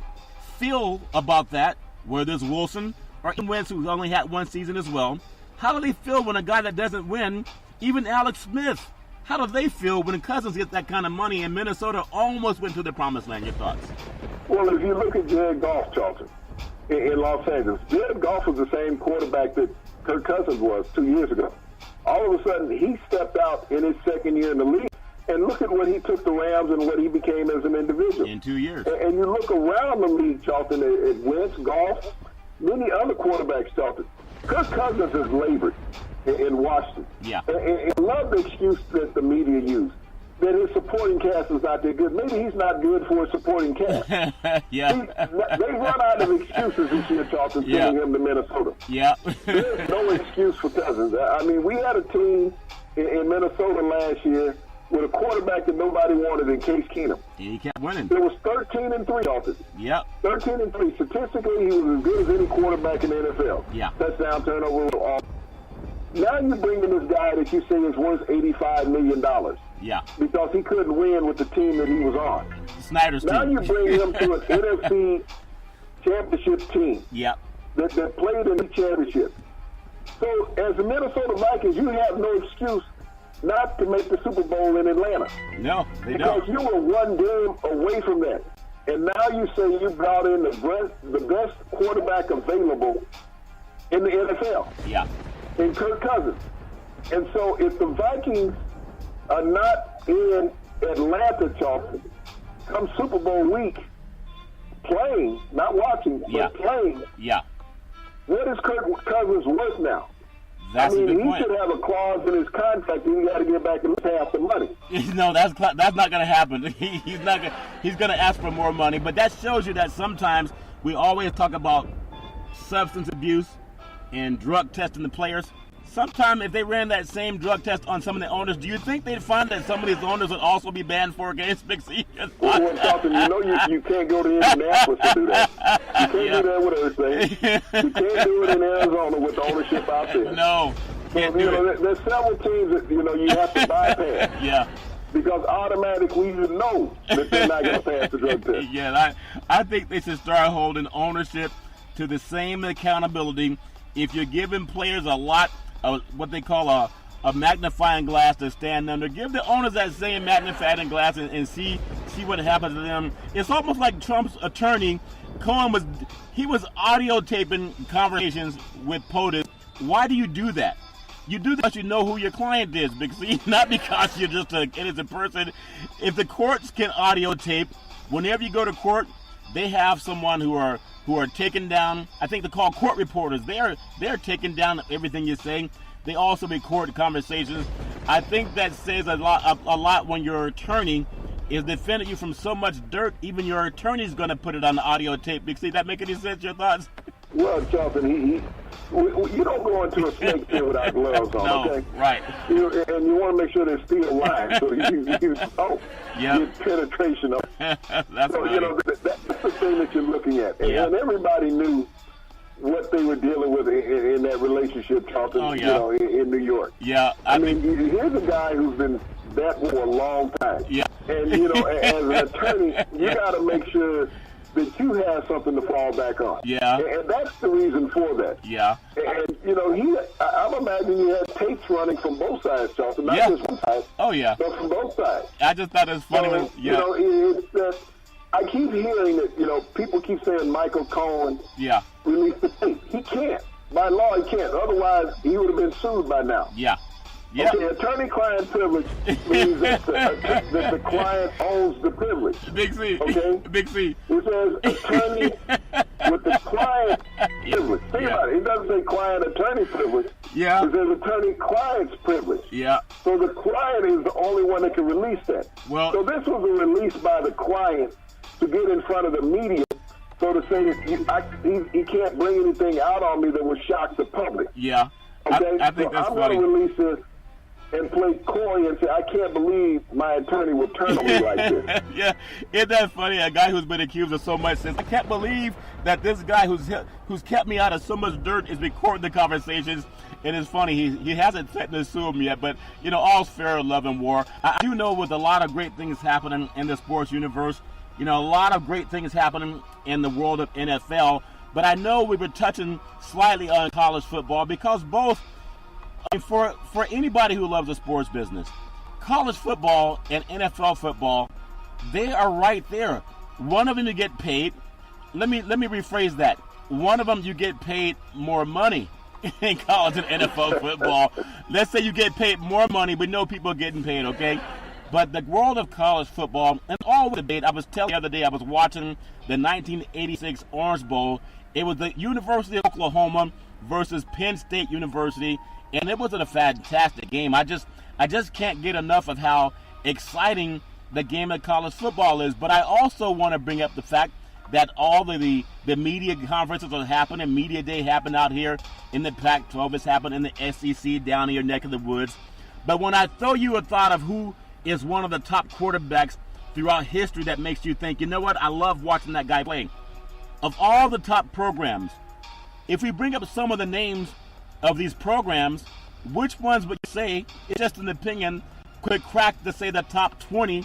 feel about that, whether it's Wilson or Wentz, who's only had one season as well? How do they feel when a guy that doesn't win, even Alex Smith, how do they feel when Cousins gets that kind of money and Minnesota almost went to the promised land? Your thoughts? Well, if you look at Jared Goff, Charlton, in Los Angeles, Jared Goff was the same quarterback that Kirk Cousins was 2 years ago. All of a sudden, he stepped out in his second year in the league, and look at what he took the Rams and what he became as an individual. In 2 years. And you look around the league, Charlton, at Wentz, Goff, many other quarterbacks, Charlton. Kirk Cousins has labored in Washington. Yeah. And love the excuse that the media use, that his supporting cast is not that good. Maybe he's not good for a supporting cast. Yeah. They run out of excuses this year, Charlton, sending him to Minnesota. Yeah. There's no excuse for Cousins. I mean, we had a team in Minnesota last year with a quarterback that nobody wanted in Case Keenum. He kept winning. It was 13-3, Charlton. Yep. 13-3. Statistically, he was as good as any quarterback in the NFL. Yeah. Touchdown, turnover. Now you bring in this guy that you say is worth $85 million. Yeah. Because he couldn't win with the team that he was on. Snyder's now team. Now you bring him to an NFC championship team. Yep. That played in the championship. So as the Minnesota Vikings, you have no excuse not to make the Super Bowl in Atlanta. No, they because don't. You were one game away from that. And now you say you brought in the best quarterback available in the NFL. Yeah. In Kirk Cousins. And so if the Vikings are not in Atlanta, Charlton, come Super Bowl week, playing, not watching, but playing, what is Kirk Cousins worth now? That's a good he point. should have a clause in his contract that he got to get back and half the money. No, that's not going to happen. He's going to ask for more money. But that shows you that sometimes we always talk about substance abuse and drug testing the players. Sometimes if they ran that same drug test on some of the owners, do you think they'd find that some of these owners would also be banned for against Big C? Well, Charlton, you can't go to Indianapolis to do that. You can't do that with everything. You can't do it in Arizona with ownership out there. No, can't do it. There's several teams that you have to bypass. Yeah. Because automatically you know that they're not going to pass the drug test. Yeah, I think they should start holding ownership to the same accountability. If you're giving players a lot of what they call a magnifying glass to stand under, give the owners that same magnifying glass and see what happens to them. It's almost like Trump's attorney, Cohen, was audio taping conversations with POTUS. Why do you do that? You do that because you know who your client is, because not because you're just an innocent person. If the courts can audio tape, whenever you go to court, they have someone who are taking down, I think they call court reporters. They're taking down everything you're saying. They also record conversations. I think that says a lot when your attorney is defending you from so much dirt. Even your attorney's going to put it on the audio tape. Big C, that make any sense? Your thoughts? Well, Charlton, you don't go into a snake pit without gloves on, no, okay? Right. And you want to make sure they're still alive, so you get penetration of it. That's so, that's the thing that you're looking at. And everybody knew what they were dealing with in that relationship, Charlton, in New York. Yeah. I mean, here's a guy who's been that for a long time. Yeah. And, as an attorney, you got to make sure that you have something to fall back on. Yeah. And that's the reason for that. Yeah. And, I'm imagining you had tapes running from both sides, Charlton, not just one side. Oh, yeah. But from both sides. I just thought it was funny. So, it's that I keep hearing that, people keep saying Michael Cohen released the tape. He can't. By law, he can't. Otherwise, he would have been sued by now. Yeah. Okay, attorney-client privilege means that the client owns the privilege. Big C. Okay? Big C. It says attorney with the client privilege. Think about it. It doesn't say client-attorney privilege. Yeah. It says attorney-client's privilege. Yeah. So the client is the only one that can release that. Well, so this was a release by the client to get in front of the media, so to say that he can't bring anything out on me that would shock the public. Yeah. Okay? I think that's I'm funny. I'm going to release this and play coy and say, I can't believe my attorney will turn on me like this. Yeah, isn't that funny? A guy who's been accused of so much says, I can't believe that this guy who's kept me out of so much dirt is recording the conversations. And it's funny, he hasn't threatened to sue him yet, but, all's fair in love and war. I do know with a lot of great things happening in the sports universe, a lot of great things happening in the world of NFL, but I know we were touching slightly on college football because both, for anybody who loves the sports business, college football and NFL football, they are right there. One of them you get paid. Let me rephrase that. One of them you get paid more money in college and NFL football. Let's say you get paid more money, but no people are getting paid, okay? But the world of college football, and all the debate, I was telling the other day, I was watching the 1986 Orange Bowl. It was the University of Oklahoma versus Penn State University, and it was a fantastic game. I just can't get enough of how exciting the game of college football is. But I also want to bring up the fact that all the media conferences are happening. Media Day happened out here in the Pac-12. It's happened in the SEC down in your neck of the woods. But when I throw you a thought of who is one of the top quarterbacks throughout history that makes you think, you know what, I love watching that guy play. Of all the top programs, if we bring up some of the names of these programs, which ones would you say, it's just an opinion, could crack to say the top 20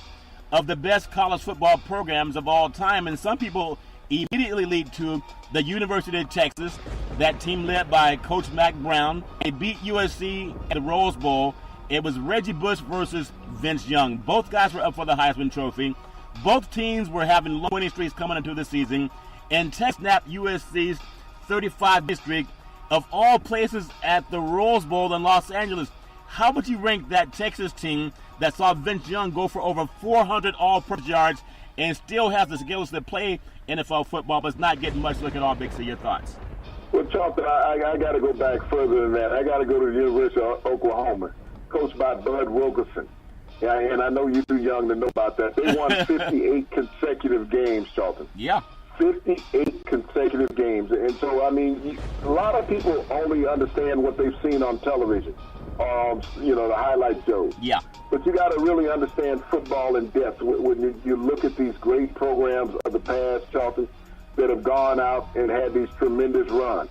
of the best college football programs of all time? And some people immediately lead to the University of Texas, that team led by Coach Mack Brown. They beat USC at the Rose Bowl. It was Reggie Bush versus Vince Young. Both guys were up for the Heisman Trophy. Both teams were having low winning streaks coming into the season. And Texas snapped USC's 35 streak of all places at the Rose Bowl in Los Angeles. How would you rank that Texas team that saw Vince Young go for over 400 all-purpose yards and still has the skills to play NFL football but is not getting much look at all? Big C, your thoughts? Well, Charlton, I got to go back further than that. I got to go to the University of Oklahoma, coached by Bud Wilkerson. Yeah, and I know you're too young to know about that. They won 58 consecutive games, Charlton. Yeah. 58 consecutive games. And so, I mean, a lot of people only understand what they've seen on television, the highlight shows. Yeah. But you got to really understand football in depth when you look at these great programs of the past, Charlton, that have gone out and had these tremendous runs.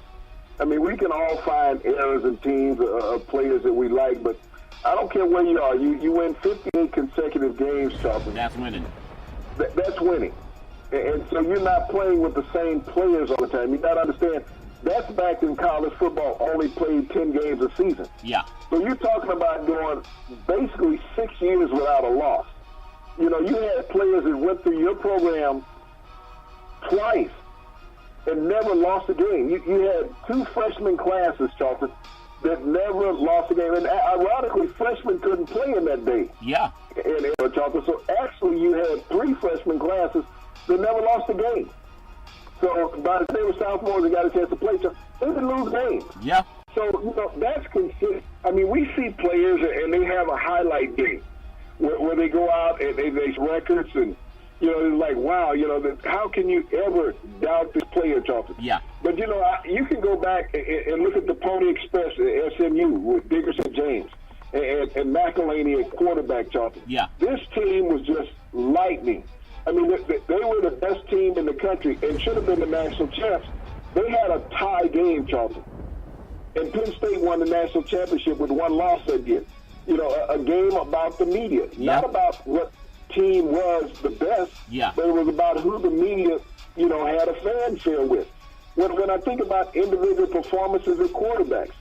I mean, we can all find errors in teams of players that we like, but I don't care where you are. You win 58 consecutive games, Charlton. That's winning. That's winning. And so you're not playing with the same players all the time. You got to understand, that's back in college football, only played 10 games a season. Yeah. So you're talking about going basically 6 years without a loss. You had players that went through your program twice and never lost a game. You had two freshman classes, Charlton, that never lost a game. And ironically, freshmen couldn't play in that day. Yeah. In Charlton. So actually you had three freshman classes that never lost a game. So by the time they were sophomores and got a chance to play, they didn't lose games. Yeah. So, that's consistent. I mean, we see players and they have a highlight game where they go out and they make records and, it's like, wow, how can you ever doubt this player, Charlton? Yeah. But, you can go back and look at the Pony Express at SMU with Dickerson James and McElhaney at quarterback, Charlton. Yeah. This team was just lightning. I mean, they were the best team in the country and should have been the national champs. They had a tie game, Charlton. And Penn State won the national championship with one loss that year. A game about the media. Yeah. Not about what team was the best, but it was about who the media, had a fanfare with. When I think about individual performances of quarterbacks,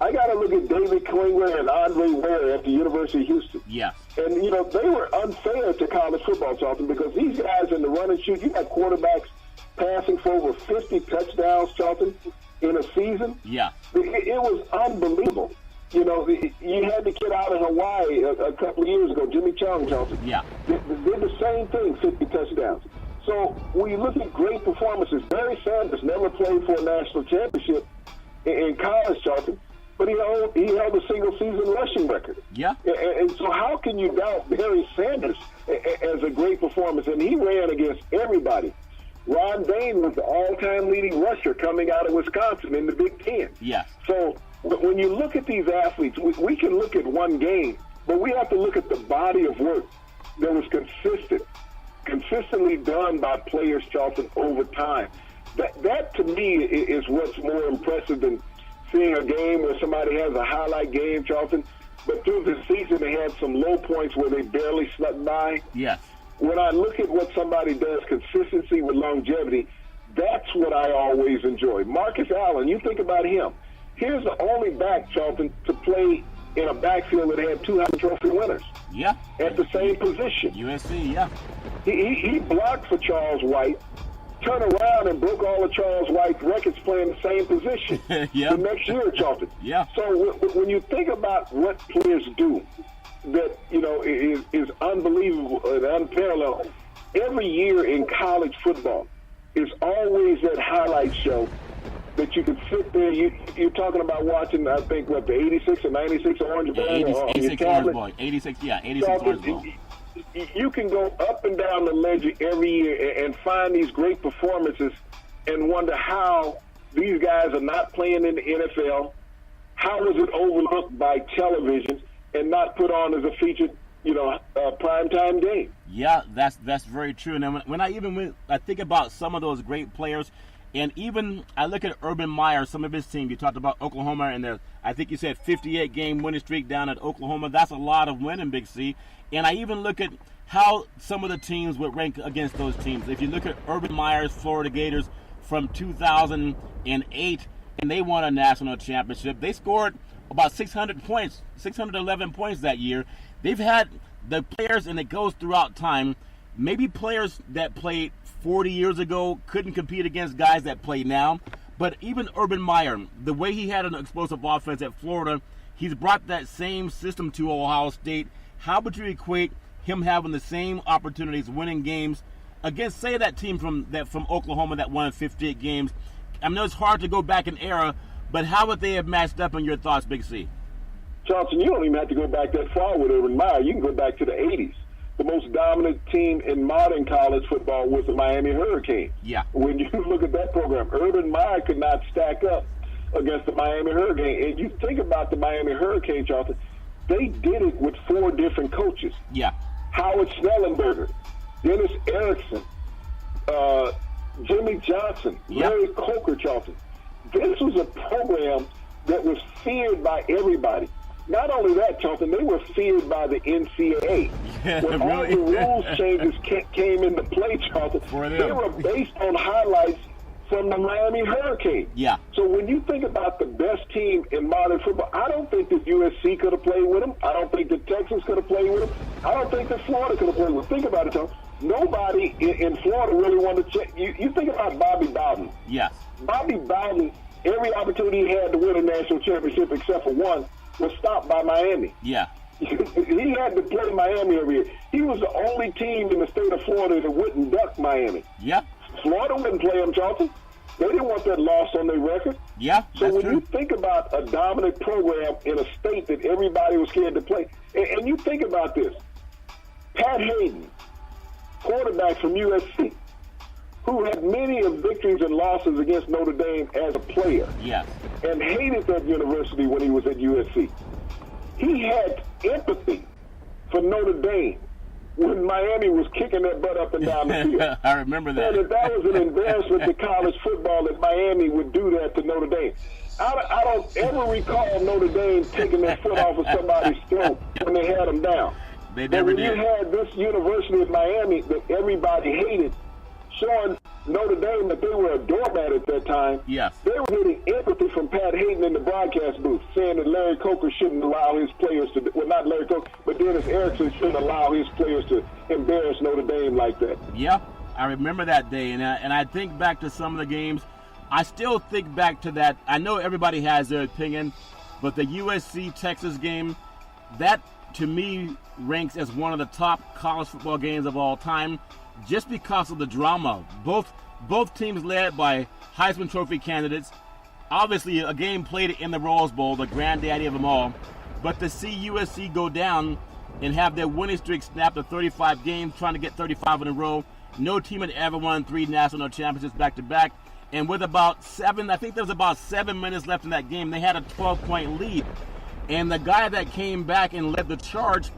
I got to look at David Klingler and Andre Ware at the University of Houston. Yes. And, they were unfair to college football, Charlton, because these guys in the run and shoot, you got quarterbacks passing for over 50 touchdowns, Charlton, in a season. Yeah. It was unbelievable. You had the kid out of Hawaii a couple of years ago, Jimmy Chung, Charlton. Yeah. Did the same thing, 50 touchdowns. So when you look at great performances, Barry Sanders never played for a national championship in college, Charlton, but he held a single-season rushing record. Yeah. And so how can you doubt Barry Sanders as a great performance? And he ran against everybody. Ron Dane was the all-time leading rusher coming out of Wisconsin in the Big Ten. Yes. So when you look at these athletes, we can look at one game, but we have to look at the body of work that was consistently done by players, Charlton, over time. That to me is what's more impressive than seeing a game where somebody has a highlight game, Charlton, but through the season they had some low points where they barely snuck by. Yes. When I look at what somebody does, consistency with longevity, that's what I always enjoy. Marcus Allen, you think about him. Here's the only back, Charlton, to play in a backfield that had 200 trophy winners. Yeah. At the same position. USC, yeah. He blocked for Charles White, turned around and broke all of Charles White's records playing the same position the next year, Charlton. Yeah. So when you think about what players do that, is unbelievable and unparalleled, every year in college football is always that highlight show that you can sit there. You're talking about watching, I think, the 86 or 96 Orange Bowl? 86 Orange Bowl. 86 Orange Bowl. You can go up and down the ledger every year and find these great performances and wonder how these guys are not playing in the NFL. How was it overlooked by television and not put on as a featured, primetime game? Yeah, that's very true. And when I think about some of those great players, and even I look at Urban Meyer, some of his team. You talked about Oklahoma, and I think you said 58-game winning streak down at Oklahoma. That's a lot of winning, Big C. And I even look at how some of the teams would rank against those teams. If you look at Urban Meyer's Florida Gators from 2008, and they won a national championship, they scored about 600 points, 611 points that year. They've had the players, and it goes throughout time, maybe players that played 40 years ago couldn't compete against guys that play now. But even Urban Meyer, the way he had an explosive offense at Florida, he's brought that same system to Ohio State. How would you equate him having the same opportunities, winning games against, say, that team from Oklahoma that won 58 games? I know it's hard to go back in era, but how would they have matched up in your thoughts, Big C? Johnson, you don't even have to go back that far with Urban Meyer. You can go back to the 80s. The most dominant team in modern college football was the Miami Hurricanes. Yeah. When you look at that program, Urban Meyer could not stack up against the Miami Hurricanes. And you think about the Miami Hurricanes, Charlton, they did it with 4 different coaches. Yeah. Howard Snellenberger, Dennis Erickson, Jimmy Johnson, Larry Coker, Charlton. This was a program that was feared by everybody. Not only that, Charlton, they were feared by the NCAA. When all the rules changes came into play, Charlton, they were based on highlights from the Miami Hurricanes. Yeah. So when you think about the best team in modern football, I don't think that USC could have played with them. I don't think that Texas could have played with them. I don't think that Florida could have played with them. Think about it, Charlton. Nobody in Florida really wanted to check. You think about Bobby Bowden. Yes. Bobby Bowden, every opportunity he had to win a national championship except for one, was stopped by Miami. Yeah. He had to play Miami every year. He was the only team in the state of Florida that wouldn't duck Miami. Yeah. Florida wouldn't play him, Charlton. They didn't want that loss on their record. Yeah. So when you think about a dominant program in a state that everybody was scared to play, and you think about this, Pat Hayden, quarterback from USC, who had many of victories and losses against Notre Dame as a player. Yes. And hated that university when he was at USC. He had empathy for Notre Dame when Miami was kicking their butt up and down the field. I remember that. And that was an embarrassment to college football that Miami would do that to Notre Dame. I don't ever recall Notre Dame taking their foot off of somebody's throat when they had them down. They never did. You had this University of Miami that everybody hated, showing Notre Dame that they were a doormat at that time. Yes. They were getting empathy from Pat Hayden in the broadcast booth, saying that Larry Coker shouldn't allow his players to, well, not Larry Coker, but Dennis Erickson shouldn't allow his players to embarrass Notre Dame like that. Yep, I remember that day, and I think back to some of the games. I still think back to that. I know everybody has their opinion, but the USC-Texas game, that to me ranks as one of the top college football games of all time, just because of the drama. Both teams led by Heisman Trophy candidates. Obviously, a game played in the Rose Bowl, the granddaddy of them all. But to see USC go down and have their winning streak snapped to 35 games, trying to get 35 in a row, no team had ever won 3 national championships back-to-back. And with about 7 minutes left in that game, they had a 12-point lead. And the guy that came back and led the charge,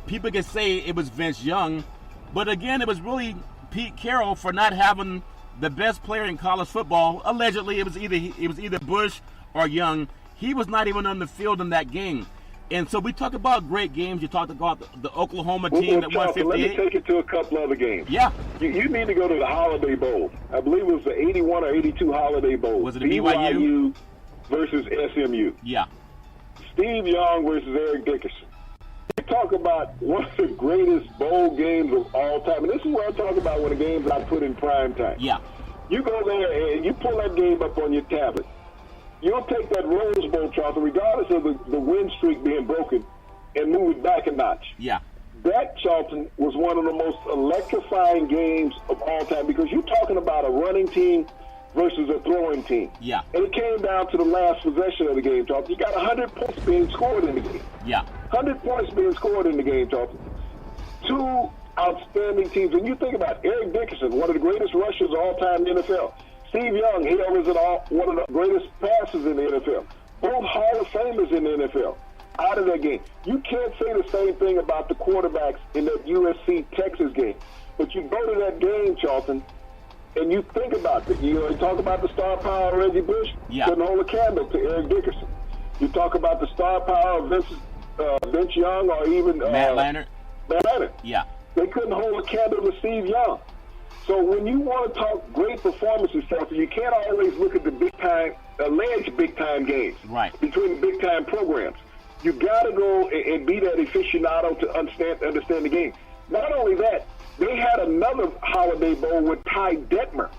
people could say it was Vince Young. But again, it was really Pete Carroll for not having the best player in college football. Allegedly, it was either Bush or Young. He was not even on the field in that game. And so we talk about great games. You talked about the Oklahoma team that won 58. Let me take it to a couple other games. Yeah. You need to go to the Holiday Bowl. I believe it was the 81 or 82 Holiday Bowl. Was it a BYU versus SMU? Yeah. Steve Young versus Eric Dickerson. You talk about one of the greatest bowl games of all time. And this is what I talk about when the games I put in prime time. Yeah. You go there and you pull that game up on your tablet. You'll take that Rose Bowl, Charlton, regardless of the win streak being broken, and move it back a notch. Yeah. That, Charlton, was one of the most electrifying games of all time because you're talking about a running team versus a throwing team. Yeah. And it came down to the last possession of the game, Charlton. You got 100 points being scored in the game. Yeah. 100 points being scored in the game, Charlton. 2 outstanding teams. And you think about Eric Dickerson, one of the greatest rushers of all time in the NFL. Steve Young, he was one of the greatest passers in the NFL. Both Hall of Famers in the NFL out of that game. You can't say the same thing about the quarterbacks in that USC-Texas game. But you go to that game, Charlton, and you think about it. You talk about the star power of Reggie Bush. Yeah. Couldn't hold a candle to Eric Dickerson. You talk about the star power of Vince Young or even Matt Leinart. Matt Leinart. Yeah. They couldn't hold a candle to Steve Young. So when you want to talk great performances, you can't always look at the alleged big-time games between the big-time programs. You got to go and be that aficionado to understand the game. Not only that, they had another Holiday Bowl with Ty Detmer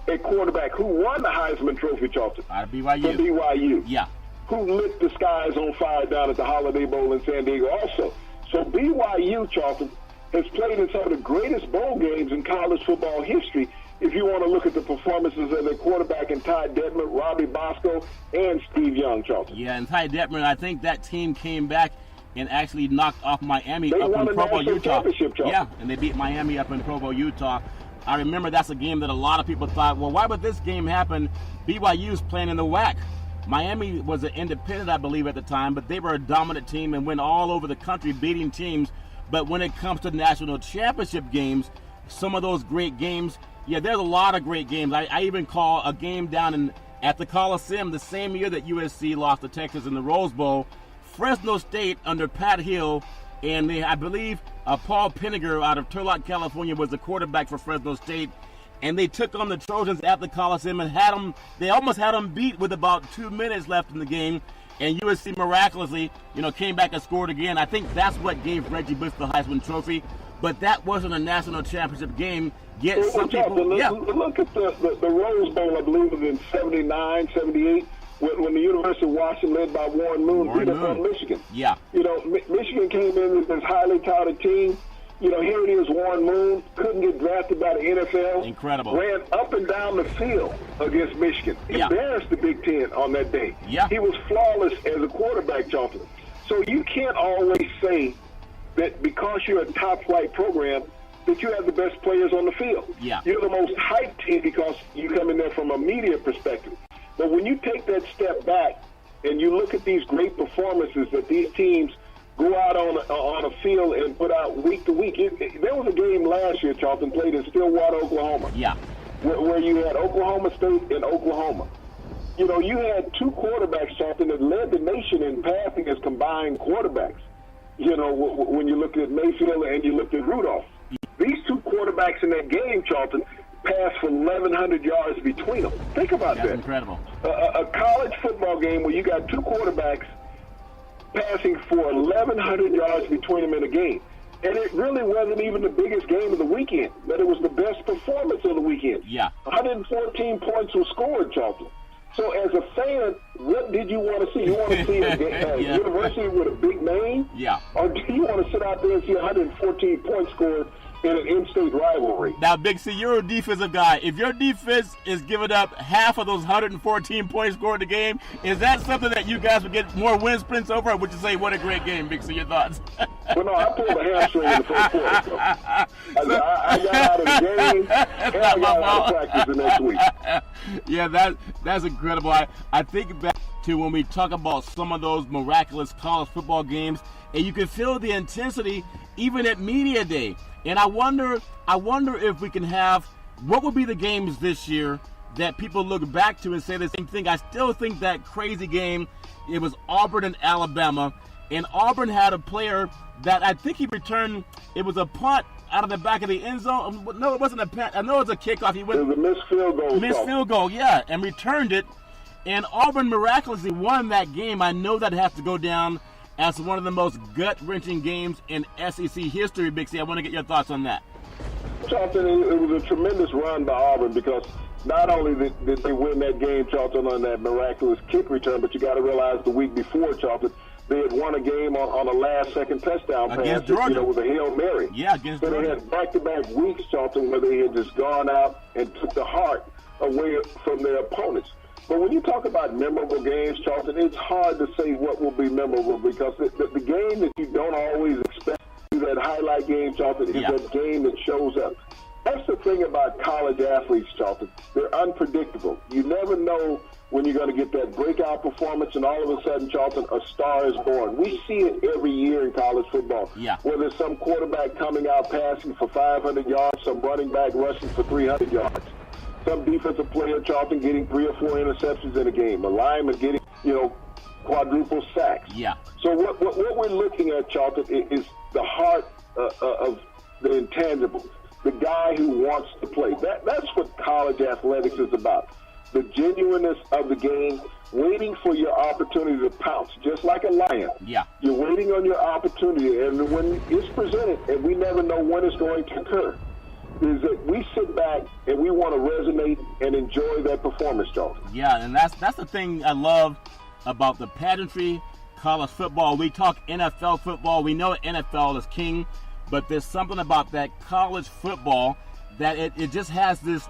at quarterback, who won the Heisman Trophy, Charlton. Out of BYU. For BYU. Yeah. Who lit the skies on fire down at the Holiday Bowl in San Diego also. So BYU, Charlton, has played in some of the greatest bowl games in college football history if you want to look at the performances of their quarterback in Ty Detmer, Robbie Bosco, and Steve Young, Charlton. Yeah, and Ty Detmer, I think that team came back and actually knocked off Miami they up won in Provo, Utah. Yeah, and they beat Miami up in Provo, Utah. I remember that's a game that a lot of people thought, well, why would this game happen? BYU's playing in the WAC. Miami was an independent, I believe, at the time, but they were a dominant team and went all over the country beating teams. But when it comes to national championship games, some of those great games, yeah, there's a lot of great games. I even call a game down at the Coliseum the same year that USC lost to Texas in the Rose Bowl. Fresno State under Pat Hill, and I believe Paul Penninger out of Turlock, California, was the quarterback for Fresno State. And they took on the Trojans at the Coliseum and they almost had them beat with about 2 minutes left in the game. And USC miraculously, came back and scored again. I think that's what gave Reggie Bush the Heisman Trophy. But that wasn't a national championship game. Yet some people, Look at the Rose Bowl, I believe, was in 79, 78, when the University of Washington, led by Warren Moon, beat up on Michigan. Yeah. Michigan came in with this highly touted team. Here it is, Warren Moon, couldn't get drafted by the NFL. Incredible. Ran up and down the field against Michigan. Embarrassed the Big Ten on that day. Yeah. He was flawless as a quarterback, Charlton. So you can't always say that because you're a top-flight program that you have the best players on the field. Yeah. You're the most hyped team because you come in there from a media perspective. But when you take that step back and you look at these great performances that these teams go out on a field and put out week to week. There was a game last year, Charlton, played in Stillwater, Oklahoma. Yeah. Where you had Oklahoma State and Oklahoma. You had 2 quarterbacks, Charlton, that led the nation in passing as combined quarterbacks. When you looked at Mayfield and you looked at Rudolph. These 2 quarterbacks in that game, Charlton, pass for 1,100 yards between them. Think about that. That's incredible. A college football game where you got two quarterbacks passing for 1,100 yards between them in a game. And it really wasn't even the biggest game of the weekend, but it was the best performance of the weekend. Yeah. 114 points were scored, Charlton. So as a fan, what did you want to see? You want to see a university with a big name? Yeah. Or do you want to sit out there and see 114 points scored in an in-state rivalry? Now, Big C, you're a defensive guy. If your defense is giving up half of those 114 points scored in the game, is that something that you guys would get more win sprints over? Or would you say, what a great game, Big C? Your thoughts? Well, no, I pulled a hamstring in the first quarter. So I got out of the game, and I got out of practice the next week. Yeah, that's incredible. I think back to when we talk about some of those miraculous college football games, and you can feel the intensity even at media day. And I wonder if we can have, what would be the games this year that people look back to and say the same thing. I still think that crazy game, it was Auburn and Alabama, and Auburn had a player that I think he returned, it was a punt out of the back of the end zone. No, it wasn't a punt. I know it was a kickoff. He went, it was a missed field goal. Missed field goal, yeah, and returned it. And Auburn miraculously won that game. I know that has to go down as one of the most gut-wrenching games in SEC history, Big C. I want to get your thoughts on that. Charlton, it was a tremendous run by Auburn because not only did they win that game, Charlton, on that miraculous kick return, but you got to realize the week before, Charlton, they had won a game on a last-second touchdown pass, with a Hail Mary. Yeah, against Georgia. They had back-to-back weeks, Charlton, where they had just gone out and took the heart away from their opponents. But when you talk about memorable games, Charlton, it's hard to say what will be memorable because the game that you don't always expect, that highlight game, Charlton, is that game that shows up. That's the thing about college athletes, Charlton. They're unpredictable. You never know when you're going to get that breakout performance, and all of a sudden, Charlton, a star is born. We see it every year in college football. Yeah. Whether it's some quarterback coming out passing for 500 yards, some running back rushing for 300 yards, some defensive player, Charlton, getting 3 or 4 interceptions in a game, a lineman getting, quadruple sacks. Yeah. So what we're looking at, Charlton, is the heart of the intangibles, the guy who wants to play. That's what college athletics is about. The genuineness of the game, waiting for your opportunity to pounce, just like a lion. Yeah. You're waiting on your opportunity, and when it's presented, and we never know when it's going to occur, is that we sit back and we want to resonate and enjoy that performance, Charlton. Yeah, and that's the thing I love about the pageantry, college football. We talk NFL football. We know NFL is king, but there's something about that college football that it just has this,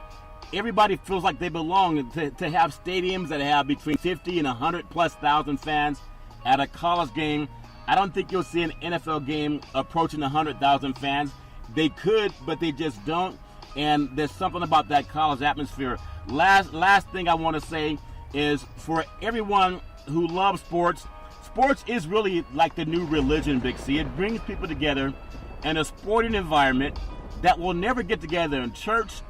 everybody feels like they belong. To have stadiums that have between 50 and 100 plus thousand fans at a college game, I don't think you'll see an NFL game approaching 100,000 fans. They could, but they just don't. And there's something about that college atmosphere. Last thing I want to say is for everyone who loves sports, sports is really like the new religion, Big C. It brings people together in a sporting environment that will never get together in church,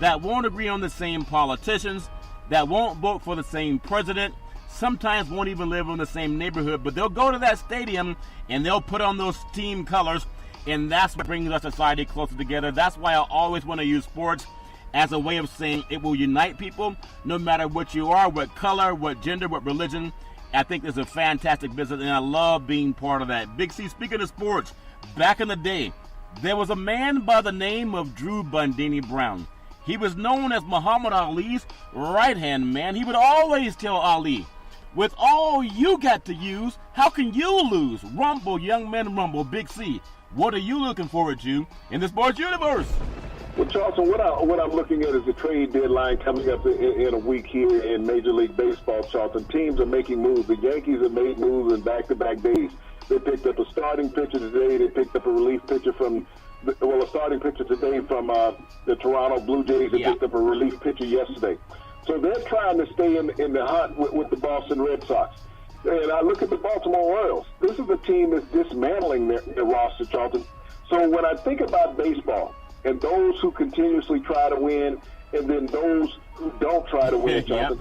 that won't agree on the same politicians, that won't vote for the same president, sometimes won't even live in the same neighborhood, but they'll go to that stadium and they'll put on those team colors, and that's what brings our society closer together. That's why I always want to use sports as a way of saying it will unite people, no matter what you are, what color, what gender, what religion. I think it's a fantastic business, and I love being part of that. Big C, speaking of sports, back in the day, there was a man by the name of Drew Bundini Brown. He was known as Muhammad Ali's right-hand man. He would always tell Ali, with all you got to use, how can you lose? Rumble, young men, rumble. Big C, what are you looking forward to in the sports universe? Well, Charlton, what I'm looking at is the trade deadline coming up in a week here in Major League Baseball, Charlton. Teams are making moves. The Yankees have made moves in back-to-back days. They picked up a starting pitcher today. They picked up a relief pitcher a starting pitcher today from the Toronto Blue Jays. They picked up a relief pitcher yesterday. So they're trying to stay in the hunt with the Boston Red Sox. And I look at the Baltimore Orioles. This is a team that's dismantling their roster, Charlton. So when I think about baseball and those who continuously try to win and then those who don't try to win, Charlton,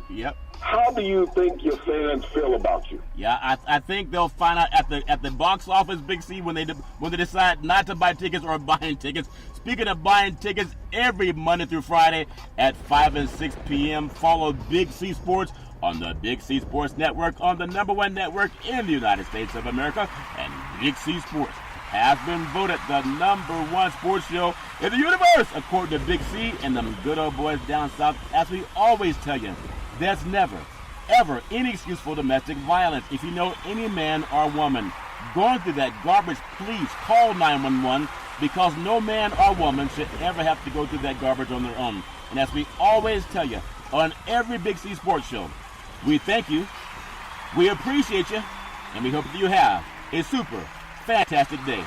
How do you think your fans feel about you? Yeah, I think they'll find out at the box office, Big C, when they decide not to buy tickets or buying tickets. Speaking of buying tickets, every Monday through Friday at 5 and 6 p.m., follow Big C Sports on the Big C Sports Network, on the #1 network in the United States of America. And Big C Sports has been voted the #1 sports show in the universe, according to Big C and them good old boys down south. As we always tell you, there's never, ever any excuse for domestic violence. If you know any man or woman going through that garbage, please call 911, because no man or woman should ever have to go through that garbage on their own. And as we always tell you on every Big C Sports show, we thank you, we appreciate you, and we hope that you have a super fantastic day.